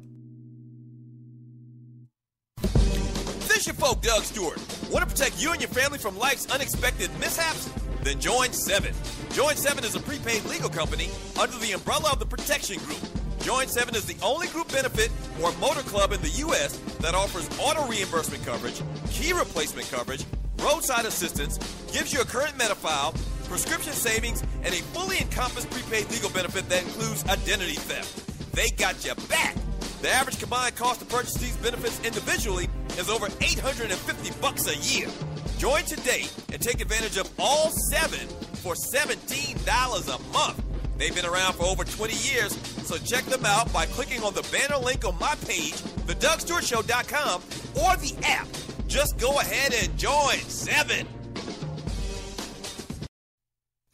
This your folk, Doug Stewart. Want to protect you and your family from life's unexpected mishaps? Then join 7. Join 7 is a prepaid legal company under the umbrella of the Protection Group. Join 7 is the only group benefit or motor club in the U.S. that offers auto reimbursement coverage, key replacement coverage, roadside assistance, gives you a current Medi-file, prescription savings, and a fully encompassed prepaid legal benefit that includes identity theft. They got your back. The average combined cost to purchase these benefits individually is over $850 a year. Join today and take advantage of all 7 for $17 a month. They've been around for over 20 years, so check them out by clicking on the banner link on my page, thedugstewartshow.com, or the app. Just go ahead and join 7.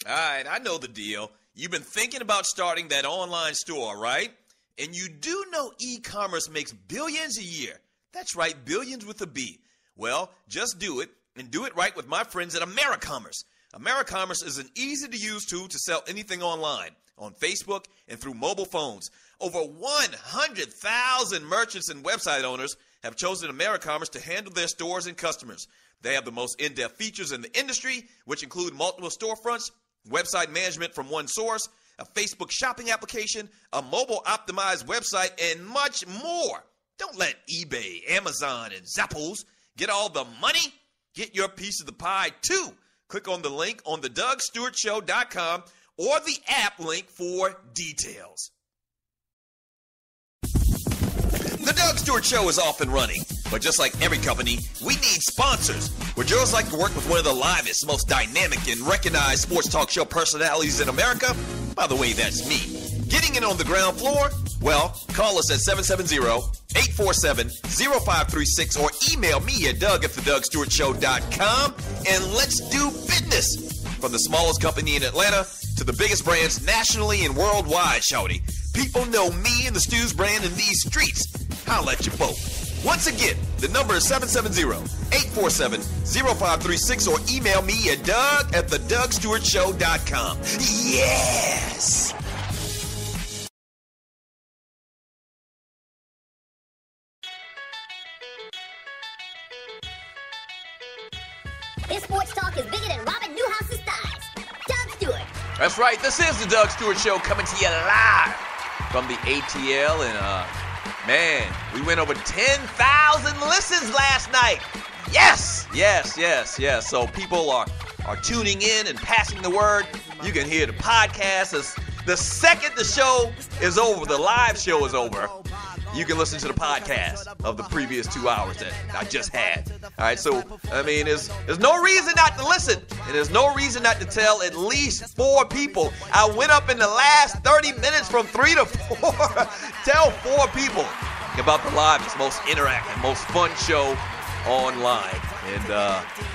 All right, I know the deal. You've been thinking about starting that online store, right? And you do know e-commerce makes billions a year. That's right, billions with a B. Well, just do it, and do it right with my friends at AmeriCommerce. AmeriCommerce is an easy-to-use tool to sell anything online, on Facebook, and through mobile phones. Over 100,000 merchants and website owners have chosen AmeriCommerce to handle their stores and customers. They have the most in-depth features in the industry, which include multiple storefronts, website management from one source, a Facebook shopping application, a mobile-optimized website, and much more. Don't let eBay, Amazon, and Zappos get all the money. Get your piece of the pie, too. Click on the link on thedugstewartshow.com or the app link for details. The Doug Stewart Show is off and running, but just like every company, we need sponsors. Would yours like to work with one of the livest, most dynamic, and recognized sports talk show personalities in America? By the way, that's me. Getting in on the ground floor? Well, call us at 770-847-0536 or email me at doug@thedugstewartshow.com, and let's do business. From the smallest company in Atlanta to the biggest brands nationally and worldwide, shawty. People know me and the Stews brand in these streets. Holla at your boat. Once again, the number is 770-847-0536 or email me at doug@thedugstewartshow.com. Yes! This sports talk is bigger than Robin Newhouse's thighs. Doug Stewart. That's right. This is the Doug Stewart Show coming to you live from the ATL. And, man, we went over 10,000 listens last night. Yes. So people are tuning in and passing the word. You can hear the podcast. The second the show is over, the live show is over, you can listen to the podcast of the previous 2 hours that I just had. All right, so, I mean, there's no reason not to listen, and there's no reason not to tell at least 4 people. I went up in the last 30 minutes from 3 to 4. Tell 4 people about the livest, most interactive, most fun show online and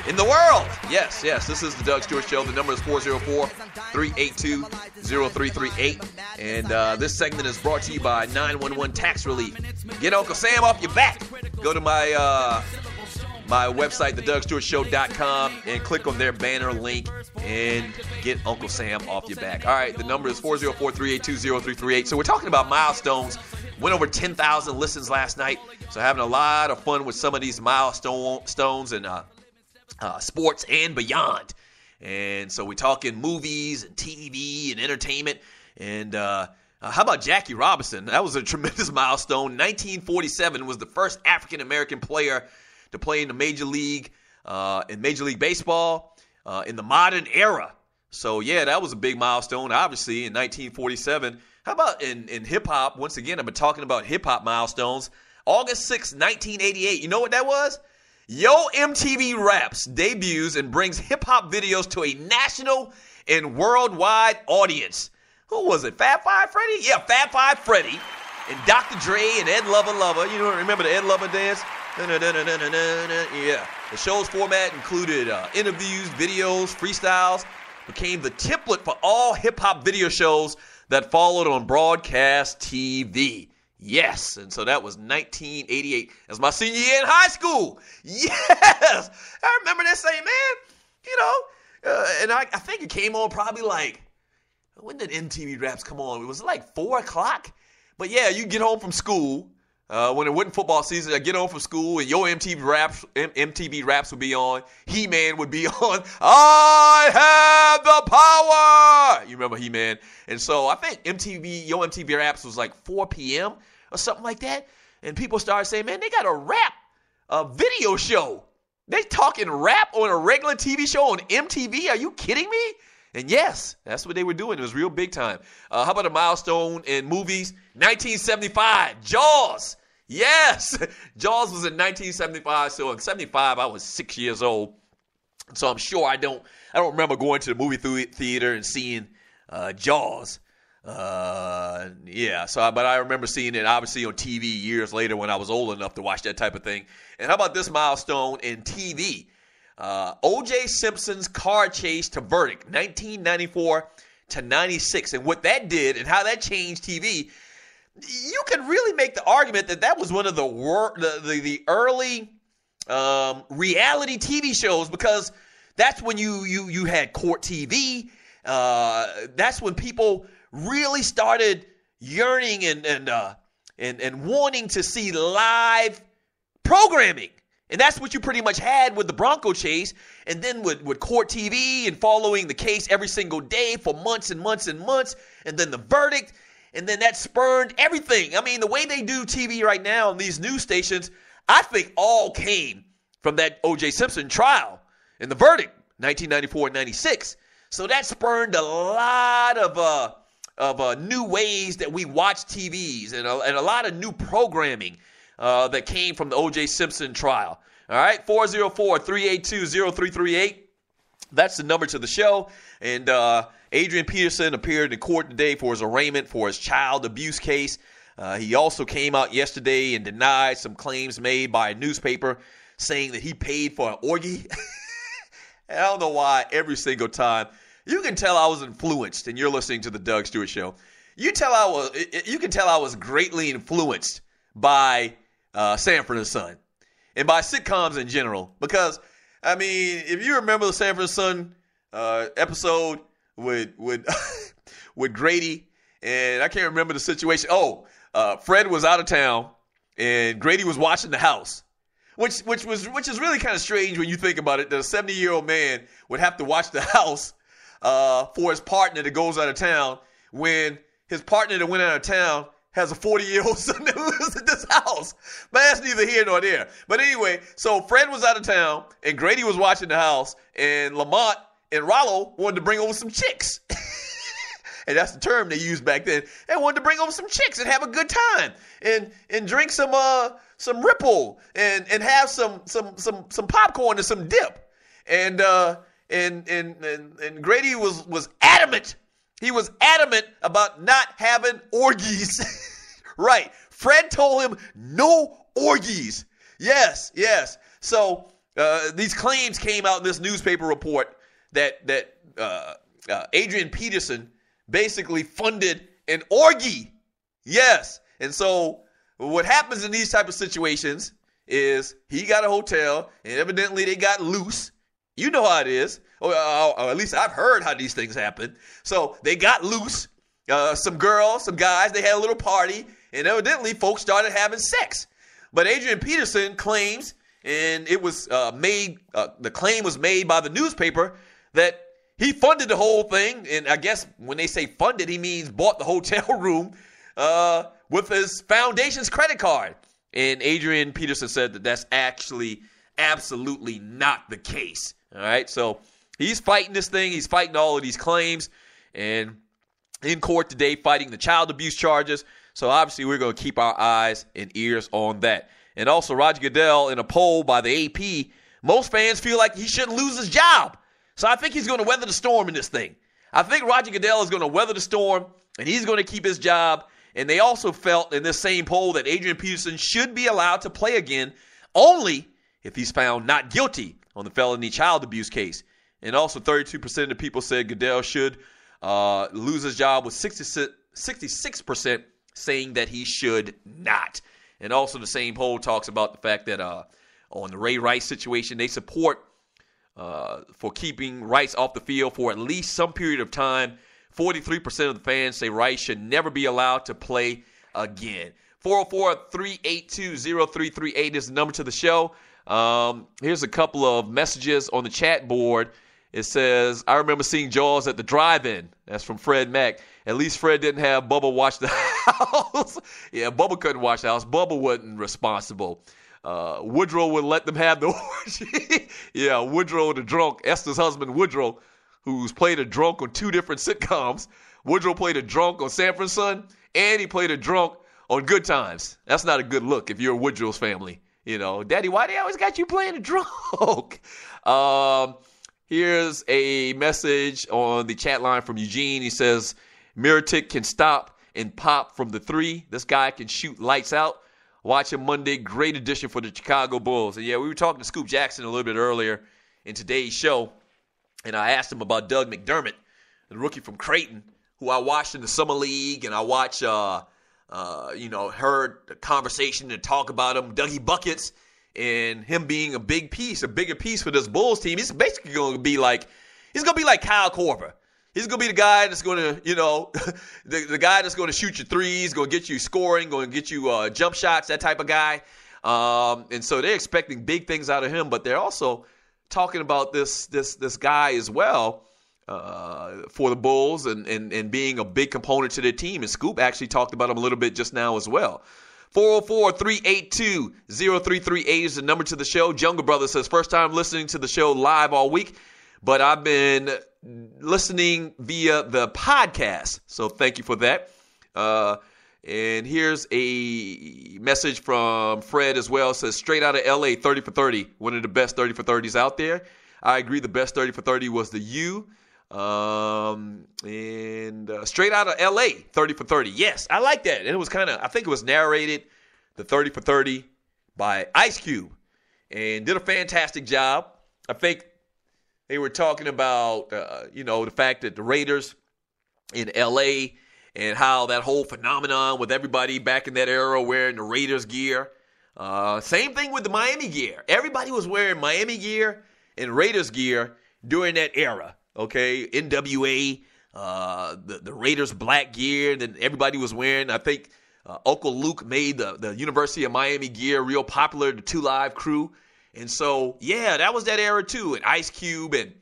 in the world. Yes, this is the Doug Stewart Show. The number is 404-382-0338. And this segment is brought to you by 911 Tax Relief. Get Uncle Sam off your back. Go to my website, thedougstewartshow.com, and click on their banner link and get Uncle Sam off your back. All right, the number is 404-382-0338. So we're talking about milestones. Went over 10,000 listens last night. So having a lot of fun with some of these milestones and sports and beyond. And so we're talking movies and TV and entertainment. And how about Jackie Robinson? That was a tremendous milestone. 1947 was the first African-American player to play in the Major League Baseball in the modern era. So, yeah, that was a big milestone, obviously, in 1947. How about in hip-hop? Once again, I've been talking about hip-hop milestones. August 6, 1988. You know what that was? Yo MTV Raps debuts and brings hip-hop videos to a national and worldwide audience. Who was it? Fab Five Freddy? Yeah, Fab Five Freddy and Dr. Dre and Ed Lover. You know, remember the Ed Lover dance? Yeah. The show's format included interviews, videos, freestyles. Became the template for all hip-hop video shows that followed on broadcast TV. Yes, and so that was 1988. That's my senior year in high school. Yes, I remember that saying, man, you know, and I think it came on probably like, when did MTV Raps come on? It was like 4 o'clock. But yeah, you get home from school. When it wasn't football season, I'd get home from school and your MTV Raps would be on. He-Man would be on. I have the power! You remember He-Man? And so I think Your MTV Raps was like 4 p.m. or something like that. And people started saying, man, they got a rap video show. They talking rap on a regular TV show on MTV? Are you kidding me? And yes, that's what they were doing. It was real big time. How about a milestone in movies? 1975, Jaws. Yes, Jaws was in 1975. So in 75, I was 6 years old. So I'm sure I don't remember going to the movie theater and seeing Jaws. But I remember seeing it obviously on TV years later when I was old enough to watch that type of thing. And how about this milestone in TV? O.J. Simpson's car chase to verdict, 1994 to 96. And what that did and how that changed TV, you can really make the argument that was one of the early reality TV shows, because that's when you had court TV. That's when people really started yearning and wanting to see live programming. And that's what you pretty much had with the Bronco chase, and then with court TV and following the case every single day for months and months and months, and then the verdict, and then that spurred everything. I mean, the way they do TV right now on these news stations, I think all came from that O.J. Simpson trial and the verdict, 1994 and 96. So that spurred a lot of new ways that we watch TVs and a lot of new programming that came from the O.J. Simpson trial. All right, 404-382-0338. That's the number to the show. And Adrian Peterson appeared in court today for his arraignment for his child abuse case. He also came out yesterday and denied some claims made by a newspaper saying that he paid for an orgy. I don't know why every single time. You can tell I was influenced, and you're listening to the Doug Stewart Show. You can tell I was greatly influenced by Sanford and Son and by sitcoms in general, because I mean, if you remember the Sanford and Son episode with Grady, and I can't remember the situation. Fred was out of town and Grady was watching the house, which is really kind of strange when you think about it, that a 70-year-old man would have to watch the house for his partner that goes out of town, when his partner that went out of town has a 40-year-old son that lives in this house. But that's neither here nor there. But anyway, so Fred was out of town, and Grady was watching the house, and Lamont and Rollo wanted to bring over some chicks. And that's the term they used back then. They wanted to bring over some chicks and have a good time, and drink some Ripple, and have some popcorn and some dip. And Grady was adamant. He was adamant about not having orgies. Right. Fred told him no orgies. Yes. So these claims came out in this newspaper report that Adrian Peterson basically funded an orgy. Yes. And so what happens in these type of situations is he got a hotel, and evidently they got loose. You know how it is. Or at least I've heard how these things happen. So they got loose. Some girls, some guys, they had a little party, and evidently folks started having sex. But Adrian Peterson claims, and it was the claim was made by the newspaper, that he funded the whole thing. And I guess when they say funded, he means bought the hotel room with his foundation's credit card. And Adrian Peterson said that that's actually absolutely not the case. All right, so he's fighting this thing. He's fighting all of these claims, and in court today fighting the child abuse charges. So obviously we're going to keep our eyes and ears on that. And also Roger Goodell, in a poll by the AP, most fans feel like he shouldn't lose his job. So I think he's going to weather the storm in this thing. I think Roger Goodell is going to weather the storm, and he's going to keep his job. And they also felt in this same poll that Adrian Peterson should be allowed to play again only if he's found not guilty on the felony child abuse case. And also 32% of the people said Goodell should lose his job, with 66% saying that he should not. And also the same poll talks about the fact that on the Ray Rice situation, they support for keeping Rice off the field for at least some period of time. 43% of the fans say Rice should never be allowed to play again. 404-382-0338 is the number to the show. Here's a couple of messages on the chat board. It says, I remember seeing Jaws at the drive-in. That's from Fred Mack. At least Fred didn't have Bubba watch the house. Yeah, Bubba couldn't watch the house. Bubba wasn't responsible. Woodrow would let them have the orgy. Yeah, Woodrow the drunk, Esther's husband Woodrow, who's played a drunk on 2 different sitcoms. Woodrow played a drunk on Sanford and Son, and he played a drunk on Good Times. That's not a good look if you're Woodrow's family. You know, Daddy, why they always got you playing a drunk? Here's a message on the chat line from Eugene. He says, Mirotic can stop and pop from the 3. This guy can shoot lights out. Watch him Monday. Great addition for the Chicago Bulls. And yeah, we were talking to Scoop Jackson a little bit earlier in today's show, and I asked him about Doug McDermott, the rookie from Creighton, who I watched in the Summer League, and I watched, heard the conversation and talk about him, Dougie Buckets, and him being a bigger piece for this Bulls team. He's basically going to be like, Kyle Korver. He's going to be the guy that's going to, the guy that's going to shoot your threes, going to get you scoring, going to get you jump shots, that type of guy. And so they're expecting big things out of him, but they're also talking about this guy as well for the Bulls and being a big component to their team. And Scoop actually talked about him a little bit just now as well. 404-382-0338 is the number to the show. Jungle Brother says, first time listening to the show live all week, but I've been listening via the podcast. So thank you for that. And here's a message from Fred as well. It says, straight out of L.A., 30 for 30. One of the best 30 for 30s out there. I agree the best 30 for 30 was the U. Straight out of L.A., 30 for 30. Yes, I like that. And it was I think it was narrated, the 30 for 30, by Ice Cube. And did a fantastic job. I think they were talking about, the fact that the Raiders in L.A., and how that whole phenomenon with everybody back in that era wearing the Raiders gear. Same thing with the Miami gear. Everybody was wearing Miami gear and Raiders gear during that era. Okay, NWA, the Raiders black gear, and then everybody was wearing, I think Uncle Luke made the University of Miami gear real popular, the 2 Live crew. And so, yeah, that was that era too. And Ice Cube and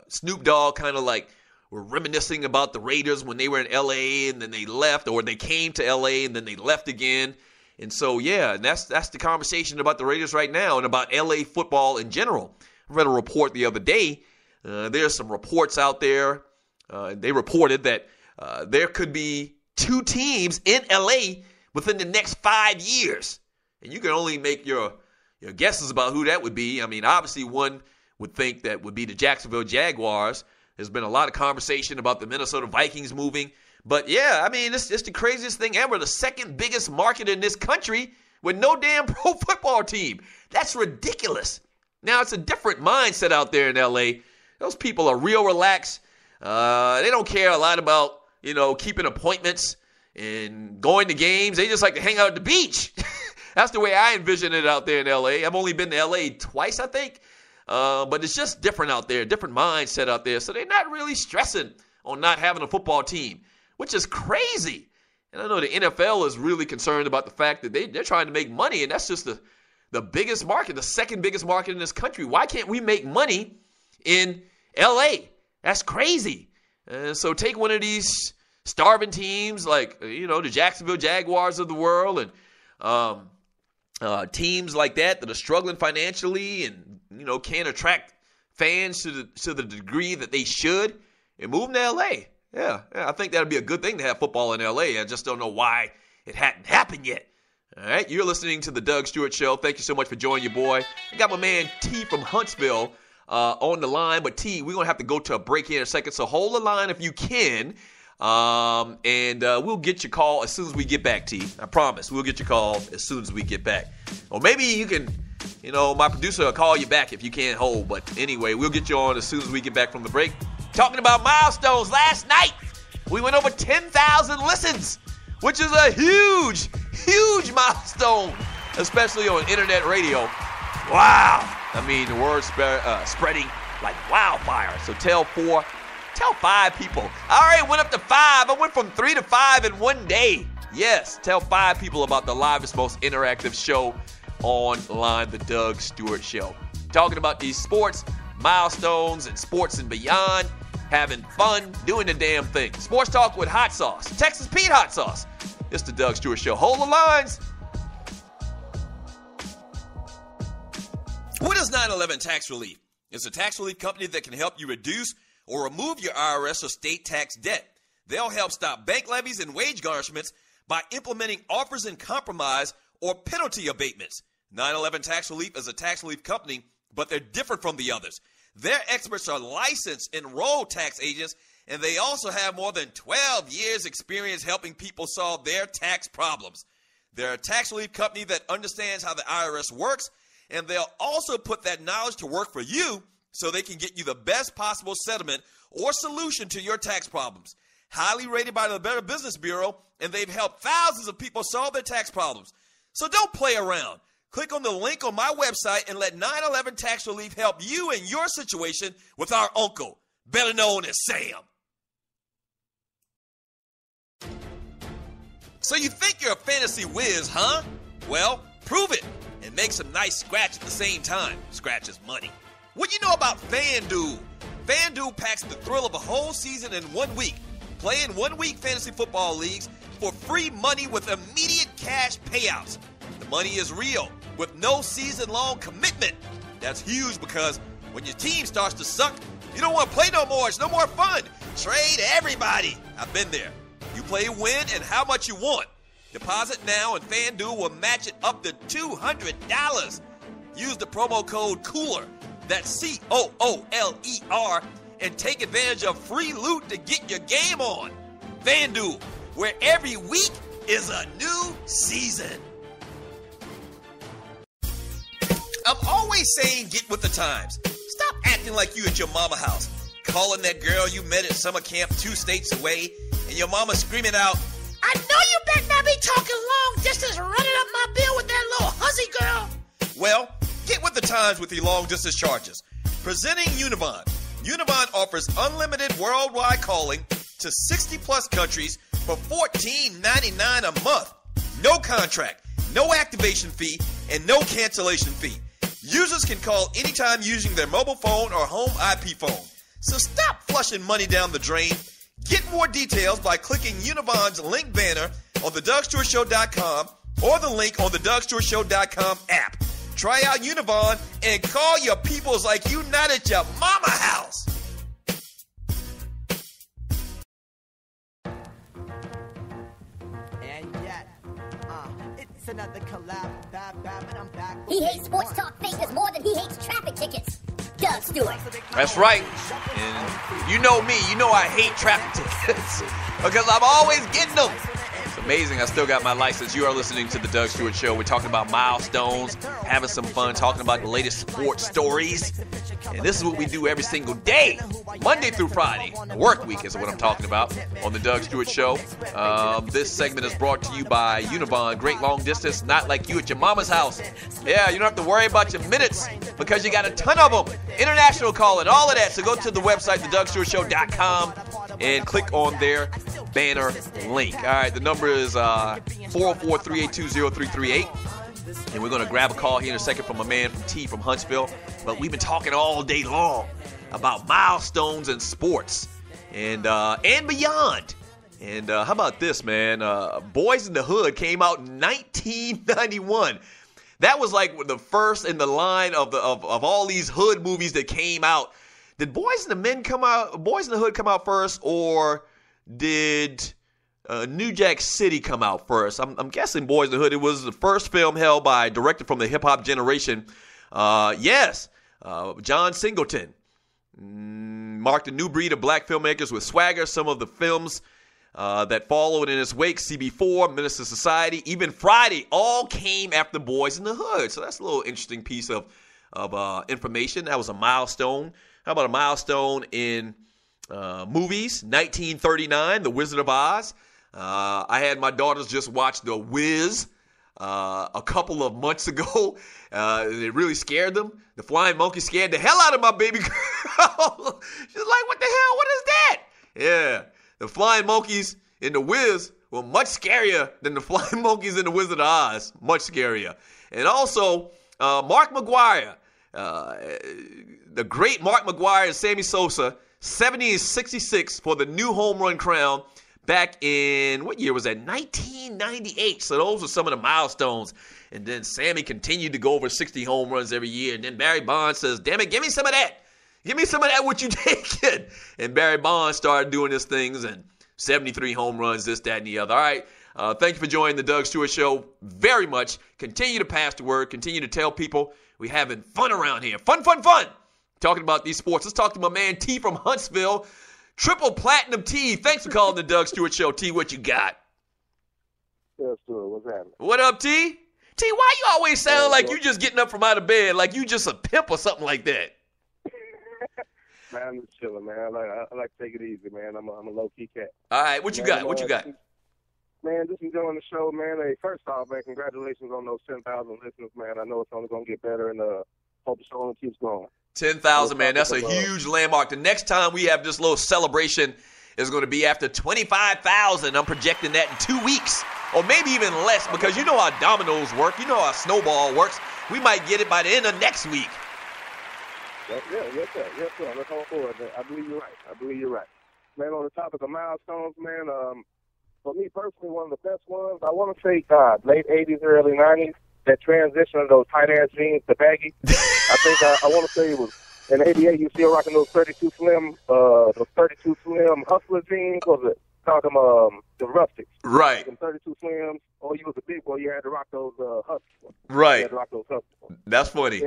Snoop Dogg kind of like were reminiscing about the Raiders when they were in L.A. and then they left, or they came to L.A. and then they left again. And so, yeah, and that's the conversation about the Raiders right now and about L.A. football in general. I read a report the other day. There's some reports out there. They reported that there could be 2 teams in L.A. within the next 5 years. And you can only make your guesses about who that would be. I mean, obviously one would think that would be the Jacksonville Jaguars. There's been a lot of conversation about the Minnesota Vikings moving. But, yeah, I mean, it's the craziest thing ever. The second biggest market in this country with no damn pro football team. That's ridiculous. Now, it's a different mindset out there in L.A. Those people are real relaxed. They don't care a lot about, keeping appointments and going to games. They just like to hang out at the beach. That's the way I envision it out there in L.A. I've only been to L.A. twice, I think. But it's just different out there, different mindset out there. So they're not really stressing on not having a football team, which is crazy. And I know the NFL is really concerned about the fact that they're trying to make money, and that's just the biggest market, the second biggest market in this country. Why can't we make money in L.A.? That's crazy. So take one of these starving teams like, the Jacksonville Jaguars of the world and teams like that are struggling financially and, can't attract fans to the degree that they should, and move them to L.A. Yeah, I think that would be a good thing to have football in L.A. I just don't know why it hadn't happened yet. All right, you're listening to the Doug Stewart Show. Thank you so much for joining your boy. I got my man T from Huntsville on the line. But T, we're going to have to go to a break here in a second, so hold the line if you can. And we'll get your call as soon as we get back, T. I promise. We'll get your call as soon as we get back. Or maybe you can, my producer will call you back if you can't hold. But anyway, we'll get you on as soon as we get back from the break. Talking about milestones, last night we went over 10,000 listens, which is a huge, huge milestone, especially on internet radio. Wow. I mean, the word's spreading like wildfire. So tell 5 people. All right, went up to 5. I went from 3 to 5 in one day. Yes, tell 5 people about the livest, most interactive show online, The Doug Stewart Show. Talking about these sports, milestones, and sports and beyond. Having fun, doing the damn thing. Sports talk with hot sauce. Texas Pete hot sauce. It's the Doug Stewart Show. Hold the lines. What is 9/11 Tax Relief? It's a tax relief company that can help you reduce or remove your IRS or state tax debt. They'll help stop bank levies and wage garnishments by implementing offers in compromise or penalty abatements. 9/11 Tax Relief is a tax relief company, but they're different from the others. Their experts are licensed, enrolled tax agents, and they also have more than 12 years experience helping people solve their tax problems. They're a tax relief company that understands how the IRS works, and they'll also put that knowledge to work for you so they can get you the best possible settlement or solution to your tax problems. Highly rated by the Better Business Bureau, and they've helped thousands of people solve their tax problems. So don't play around. Click on the link on my website and let 9/11 Tax Relief help you in your situation with our uncle, better known as Sam. So you think you're a fantasy whiz, huh? Well, prove it and make some nice scratch at the same time. Scratch is money. What do you know about FanDuel? FanDuel packs the thrill of a whole season in 1 week. Play in 1 week fantasy football leagues for free money with immediate cash payouts. The money is real, with no season-long commitment. That's huge because when your team starts to suck, you don't want to play no more. It's no more fun. Trade everybody. I've been there. You play when and how much you want. Deposit now and FanDuel will match it up to $200. Use the promo code COOLER, that's COOLER, and take advantage of free loot to get your game on. FanDuel, where every week is a new season. I'm always saying get with the times. Stop acting like you at your mama house, calling that girl you met at summer camp 2 states away, and your mama screaming out, "I know you better not be talking long distance running up my bill with that little hussy girl." Well, get with the times with your long distance charges. Presenting Univon. Univon offers unlimited worldwide calling to 60 plus countries for $14.99 a month. No contract, no activation fee, and no cancellation fee. Users can call anytime using their mobile phone or home IP phone. So stop flushing money down the drain. Get more details by clicking Univon's link banner on thedougstewartshow.com or the link on the DougStewartShow.com app. Try out Univon and call your peoples like you not at your mama house. And yet, it's another collab. And I'm back. He hates sports talk fakers more than he hates traffic tickets. Doug Stewart. That's right. And you know me. You know I hate traffic tickets because I'm always getting them. So Amazing. I still got my license. You are listening to the Doug Stewart Show. We're talking about milestones, having some fun, talking about the latest sports stories. And this is what we do every single day, Monday through Friday. The work week is what I'm talking about on the Doug Stewart Show. This segment is brought to you by Univon. Great long distance, not like you at your mama's house. Yeah, you don't have to worry about your minutes because you got a ton of them. International calling, all of that. So go to the website, thedougstewartshow.com, and click on their banner link. All right, the number is 404-382-0338. And we're going to grab a call here in a second from a man from T from Huntsville. But we've been talking all day long about milestones in sports and beyond. And how about this, man? Boys in the Hood came out in 1991. That was like the first in the line of all these hood movies that came out. Did Boys in the Hood come out first, or did New Jack City come out first? I'm guessing Boys in the Hood. It was the first film held by a director from the hip-hop generation. Yes, John Singleton. Marked a new breed of black filmmakers with swagger. Some of the films that followed in his wake, CB4, Minister Society, even Friday, all came after Boys in the Hood. So that's a little interesting piece of information. That was a milestone. How about a milestone in movies? 1939, The Wizard of Oz. I had my daughters just watch The Wiz a couple of months ago. It really scared them. The flying monkey scared the hell out of my baby girl. She's like, what the hell? What is that? Yeah. The flying monkeys in The Wiz were much scarier than the flying monkeys in The Wizard of Oz. Much scarier. And also, Mark McGwire. The great Mark McGwire and Sammy Sosa, 70 and 66 for the new home run crown back in, what year was that? 1998. So those were some of the milestones. And then Sammy continued to go over 60 home runs every year. And then Barry Bonds says, damn it, give me some of that. Give me some of that, what you taking? And Barry Bonds started doing his things, and 73 home runs, this, that, and the other. All right. Thank you for joining the Doug Stewart Show very much. Continue to pass the word. Continue to tell people we're having fun around here. Fun, fun, fun. Talking about these sports. Let's talk to my man T from Huntsville. Triple Platinum T. Thanks for calling the Doug Stewart Show. T, what you got? Yeah, Stewart, what's happening? What up, T? T, why you always sound like you just getting up from out of bed, like you just a pimp or something like that? Man, I'm just chilling, man. I like to take it easy, man. I'm a low-key cat. All right, what you got? What you got? Man, just enjoying the show, man. Hey, first off, man, congratulations on those 10,000 listeners, man. I know it's only going to get better, and hope the show only keeps going. 10,000, man. That's a huge landmark. The next time we have this little celebration is going to be after 25,000. I'm projecting that in 2 weeks, or maybe even less, because you know how dominoes work. You know how snowball works. We might get it by the end of next week. Yes, sir. Let's hold forward. I believe you're right. Man, on the topic of milestones, man, for me personally, one of the best ones, I want to say, late 80s, early 90s, that transition of those tight-ass jeans to baggy. I think I want to say it was in 88, you still rocking those 32 Slim Hustler jeans, was it? Call them the Rustics. Right. Them 32 Slims, or you was a big boy, you had to rock those Hustlers. Right. You had to rock those Hustlers. That's funny.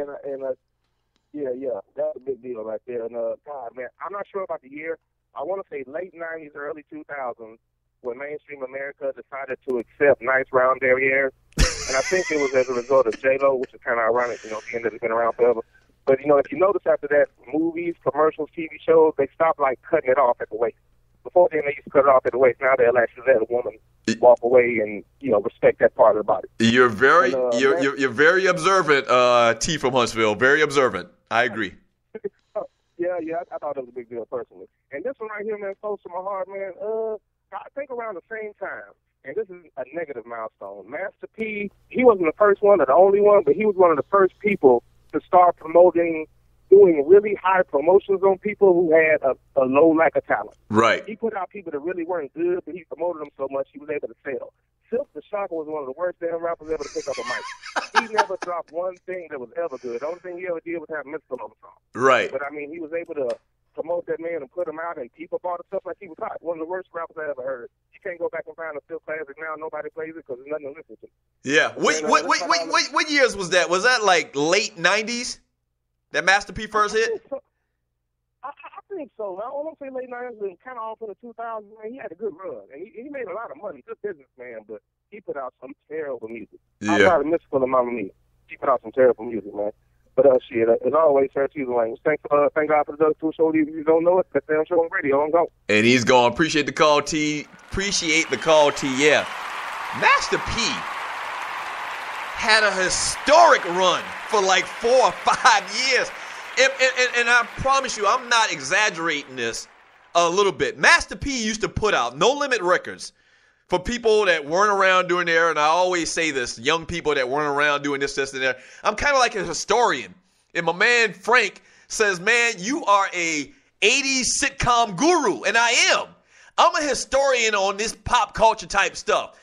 Yeah, that's a big deal right there. And, God, man, I'm not sure about the year. I want to say late 90s, early 2000s, when mainstream America decided to accept nice round derrieres. And I think it was as a result of J-Lo, which is kind of ironic, being that it's been around forever. But, if you notice after that, movies, commercials, TV shows, they stopped, cutting it off at the waist. Before then, they used to cut it off at the waist. Now they'll actually let a woman walk away and, respect that part of the body. You're very very observant, T from Huntsville. Very observant. I agree. Yeah, I thought it was a big deal personally. And this one right here, man, close to my heart, man. I think around the same time, and this is a negative milestone. Master P, he wasn't the first one or the only one, but he was one of the first people to start doing really high promotions on people who had a low lack of talent. Right. He put out people that really weren't good, but he promoted them so much he was able to sell. Silk the Shocker was one of the worst damn rappers ever to pick up a mic. He never dropped one thing that was ever good. The only thing he ever did was have Mystical on the song. Right. But, he was able to promote that man and put him out, and people bought his stuff like he was hot. One of the worst rappers I ever heard. You can't go back and find a Silk classic now. Nobody plays it because there's nothing to listen to. Yeah. What years was that? Was that like late 90s? That Master P first hit? I think so. I won't say late 90s, but kind of off in the 2000s. Man, he had a good run, and he made a lot of money. Good businessman, but he put out some terrible music. Yeah. I'm probably mystical to Mama Mia. He put out some terrible music, man. But shit, as always, sir, excuse me, language. Thank God for the Doug Tour Show. If you don't know it, that's damn show on radio. I'm going. And he's gone. Appreciate the call, T. Appreciate the call, T. Yeah. Master P had a historic run for like 4 or 5 years. And I promise you, I'm not exaggerating this a little bit. Master P used to put out No Limit records for people that weren't around during there. And I always say this, young people that weren't around doing this, and that. I'm kind of like a historian. And my man Frank says, man, you are a 80s sitcom guru. And I am. I'm a historian on this pop culture type stuff.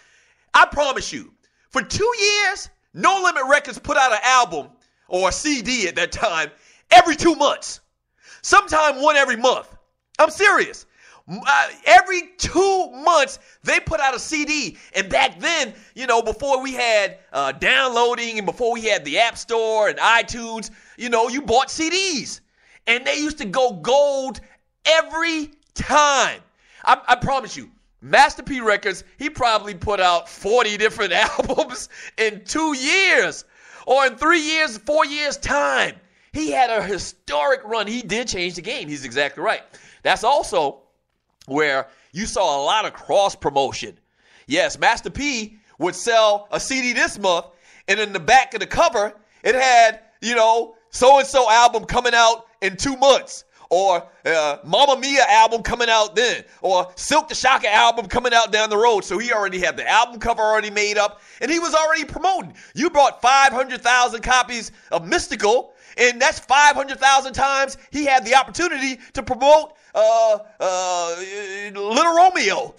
I promise you, for 2 years, No Limit Records put out an album or a CD at that time every 2 months. Sometime one every month. I'm serious. Every 2 months, they put out a CD. And back then, you know, before we had downloading and before we had the App Store and iTunes, you know, you bought CDs. And they used to go gold every time. I promise you, Master P Records, he probably put out 40 different albums in 2 years. Or in 3 years, 4 years' time. He had a historic run. He did change the game. He's exactly right. That's also where you saw a lot of cross promotion. Yes, Master P would sell a CD this month, and in the back of the cover, it had, you know, so-and-so album coming out in 2 months, or Mamma Mia album coming out then, or Silk the Shocker album coming out down the road. So he already had the album cover already made up, and he was already promoting. You bought 500,000 copies of Mystical, and that's 500,000 times he had the opportunity to promote Little Romeo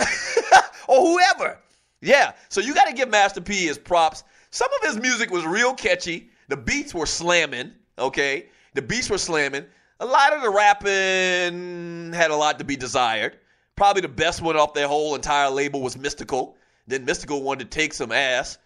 or whoever. Yeah, so you got to give Master P his props. Some of his music was real catchy. The beats were slamming, okay? The beats were slamming. A lot of the rapping had a lot to be desired. Probably the best one off their whole entire label was Mystical. Then Mystical wanted to take some ass.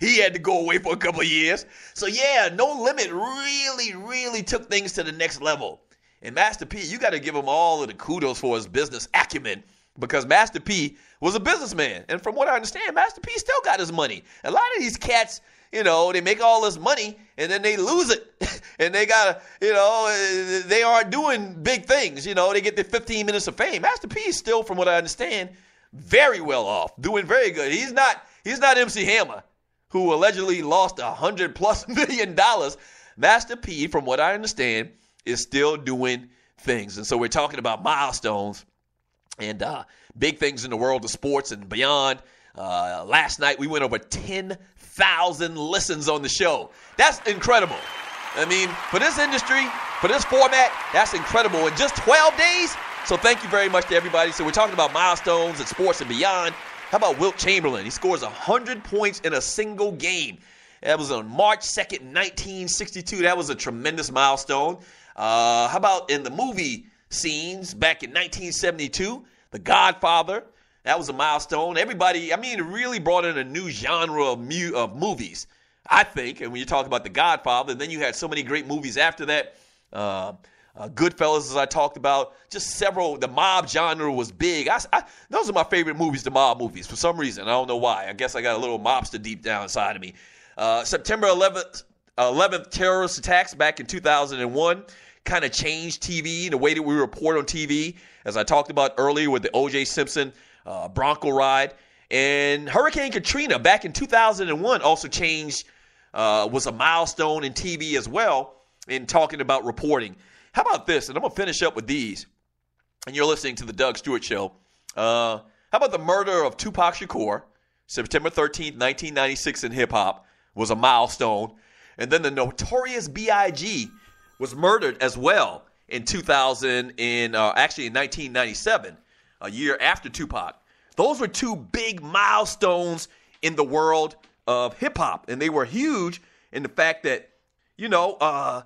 He had to go away for a couple of years. So yeah, No Limit really took things to the next level. And Master P, you got to give him all of the kudos for his business acumen, because Master P was a businessman. And from what I understand, Master P still got his money. A lot of these cats, you know, they make all this money and then they lose it. And they got to, you know, they aren't doing big things. You know, they get their 15 minutes of fame. Master P is still, from what I understand, very well off, doing very good. He's not MC Hammer, who allegedly lost $100+ million. Master P, from what I understand, is still doing things. And so we're talking about milestones and big things in the world of sports and beyond. Last night we went over 10,000 listens on the show. That's incredible. I mean, for this industry, for this format, that's incredible. In just 12 days. So thank you very much to everybody. So we're talking about milestones and sports and beyond. How about Wilt Chamberlain? He scores 100 points in a single game. That was on March 2nd, 1962. That was a tremendous milestone. How about in the movie scenes back in 1972? The Godfather. That was a milestone. Everybody, I mean, it really brought in a new genre of movies, I think. And when you talk about The Godfather, then you had so many great movies after that. Goodfellas, as I talked about, just several. The mob genre was big. Those are my favorite movies, the mob movies, for some reason. I don't know why. I guess I got a little mobster deep down inside of me. September 11th terrorist attacks back in 2001 kind of changed TV, the way that we report on TV, as I talked about earlier with the O.J. Simpson Bronco ride. And Hurricane Katrina back in 2001 also changed, was a milestone in TV as well in talking about reporting. How about this? And I'm going to finish up with these. And you're listening to The Doug Stewart Show. How about the murder of Tupac Shakur, September 13th, 1996 in hip-hop, was a milestone. And then the Notorious B.I.G. was murdered as well in 1997, a year after Tupac. Those were two big milestones in the world of hip-hop. And they were huge in the fact that, you know,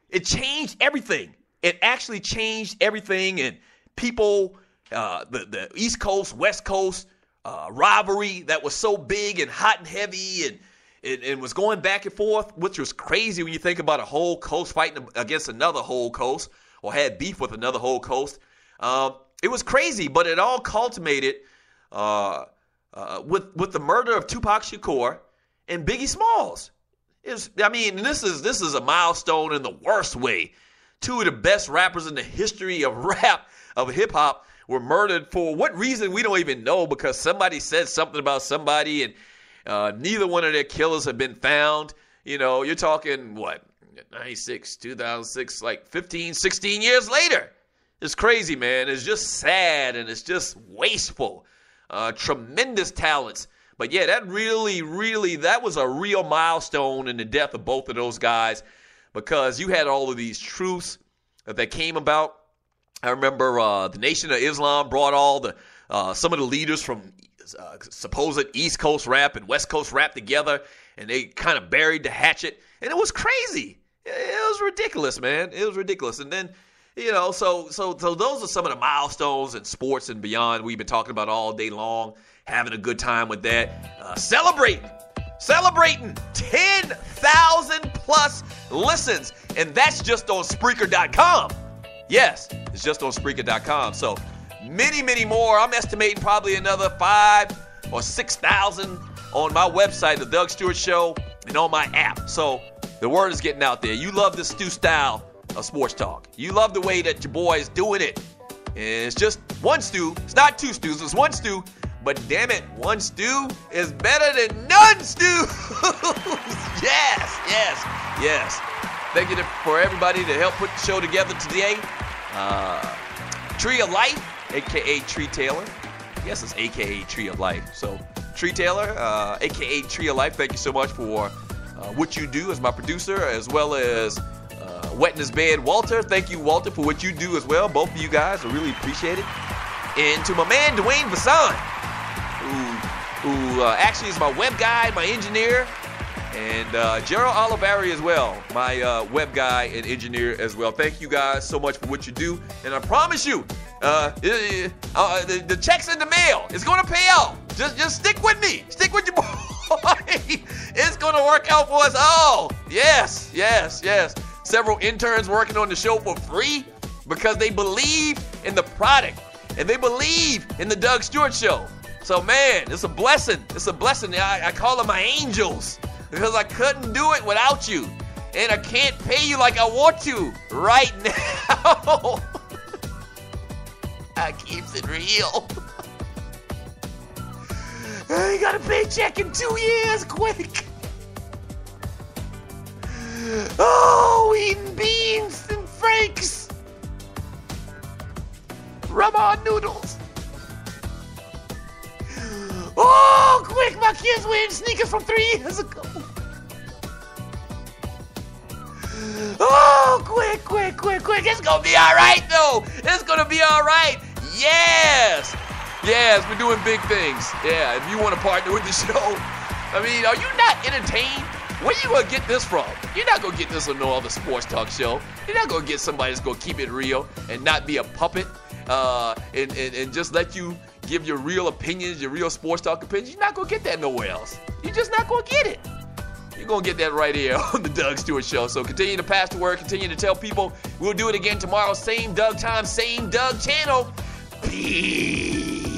it changed everything. It actually changed everything. And people, the East Coast, West Coast rivalry that was so big and hot and heavy and was going back and forth, which was crazy when you think about a whole coast fighting against another whole coast, or had beef with another Whole Coast. It was crazy, but it all culminated with the murder of Tupac Shakur and Biggie Smalls. This is a milestone in the worst way. Two of the best rappers in the history of rap, of hip-hop, were murdered for what reason we don't even know, because somebody said something about somebody, and neither one of their killers have been found. You know, you're talking, 96, 2006, like 15, 16 years later. It's crazy, man. It's just sad, and it's just wasteful. Tremendous talents. But yeah, that was a real milestone in the death of both of those guys, because you had all of these truths that came about. I remember the Nation of Islam brought all the some of the leaders from supposed East Coast rap and West Coast rap together, and they kind of buried the hatchet, and it was crazy. It was ridiculous, man. It was ridiculous. And then, you know, so those are some of the milestones in sports and beyond we've been talking about all day long, having a good time with that. Celebrating 10,000 plus listens, and that's just on Spreaker.com. Yes, it's just on Spreaker.com. So many, many more. I'm estimating probably another 5,000 or 6,000 on my website, The Doug Stewart Show, and on my app. So the word is getting out there. You love the Stew style of sports talk. You love the way that your boy is doing it. And it's just one stew. It's not two stews. It's one stew. But damn it, one stew is better than none stew. Yes. Thank you for everybody to help put the show together today. Tree of Life, a.k.a. Tree Taylor. Yes, it's a.k.a. Tree of Life. So Tree Taylor, a.k.a. Tree of Life, thank you so much for what you do as my producer, as well as Wet in His Bed, Walter. Thank you, Walter, for what you do as well. Both of you guys, I really appreciate it. And to my man, Dwayne Vasson, who actually is my web guy, my engineer, and Gerald Oliveri as well, my web guy and engineer as well. Thank you guys so much for what you do. And I promise you, the check's in the mail. It's going to pay out. Just stick with me. Stick with your boy. It's going to work out for us all. Yes. Several interns working on the show for free because they believe in the product and they believe in the Doug Stewart Show. So, man, it's a blessing. It's a blessing. I call them my angels because I couldn't do it without you. And I can't pay you like I want to right now. I keeps it real. I got a paycheck in 2 years, quick. Oh, eating beans and franks. Ramen noodles. Oh, quick, my kids wearing sneakers from 3 years ago. Oh, quick. It's going to be all right, though. It's going to be all right. Yes, we're doing big things. Yeah, if you want to partner with the show, I mean, are you not entertained? Where you going to get this from? You're not going to get this on no other sports talk show. You're not going to get somebody that's going to keep it real and not be a puppet and just let you give your real opinions, your real sports talk opinions. You're not going to get that nowhere else. You're just not going to get it. You're going to get that right here on the Doug Stewart Show. So continue to pass the word. Continue to tell people. We'll do it again tomorrow. Same Doug time, same Doug channel. Peace.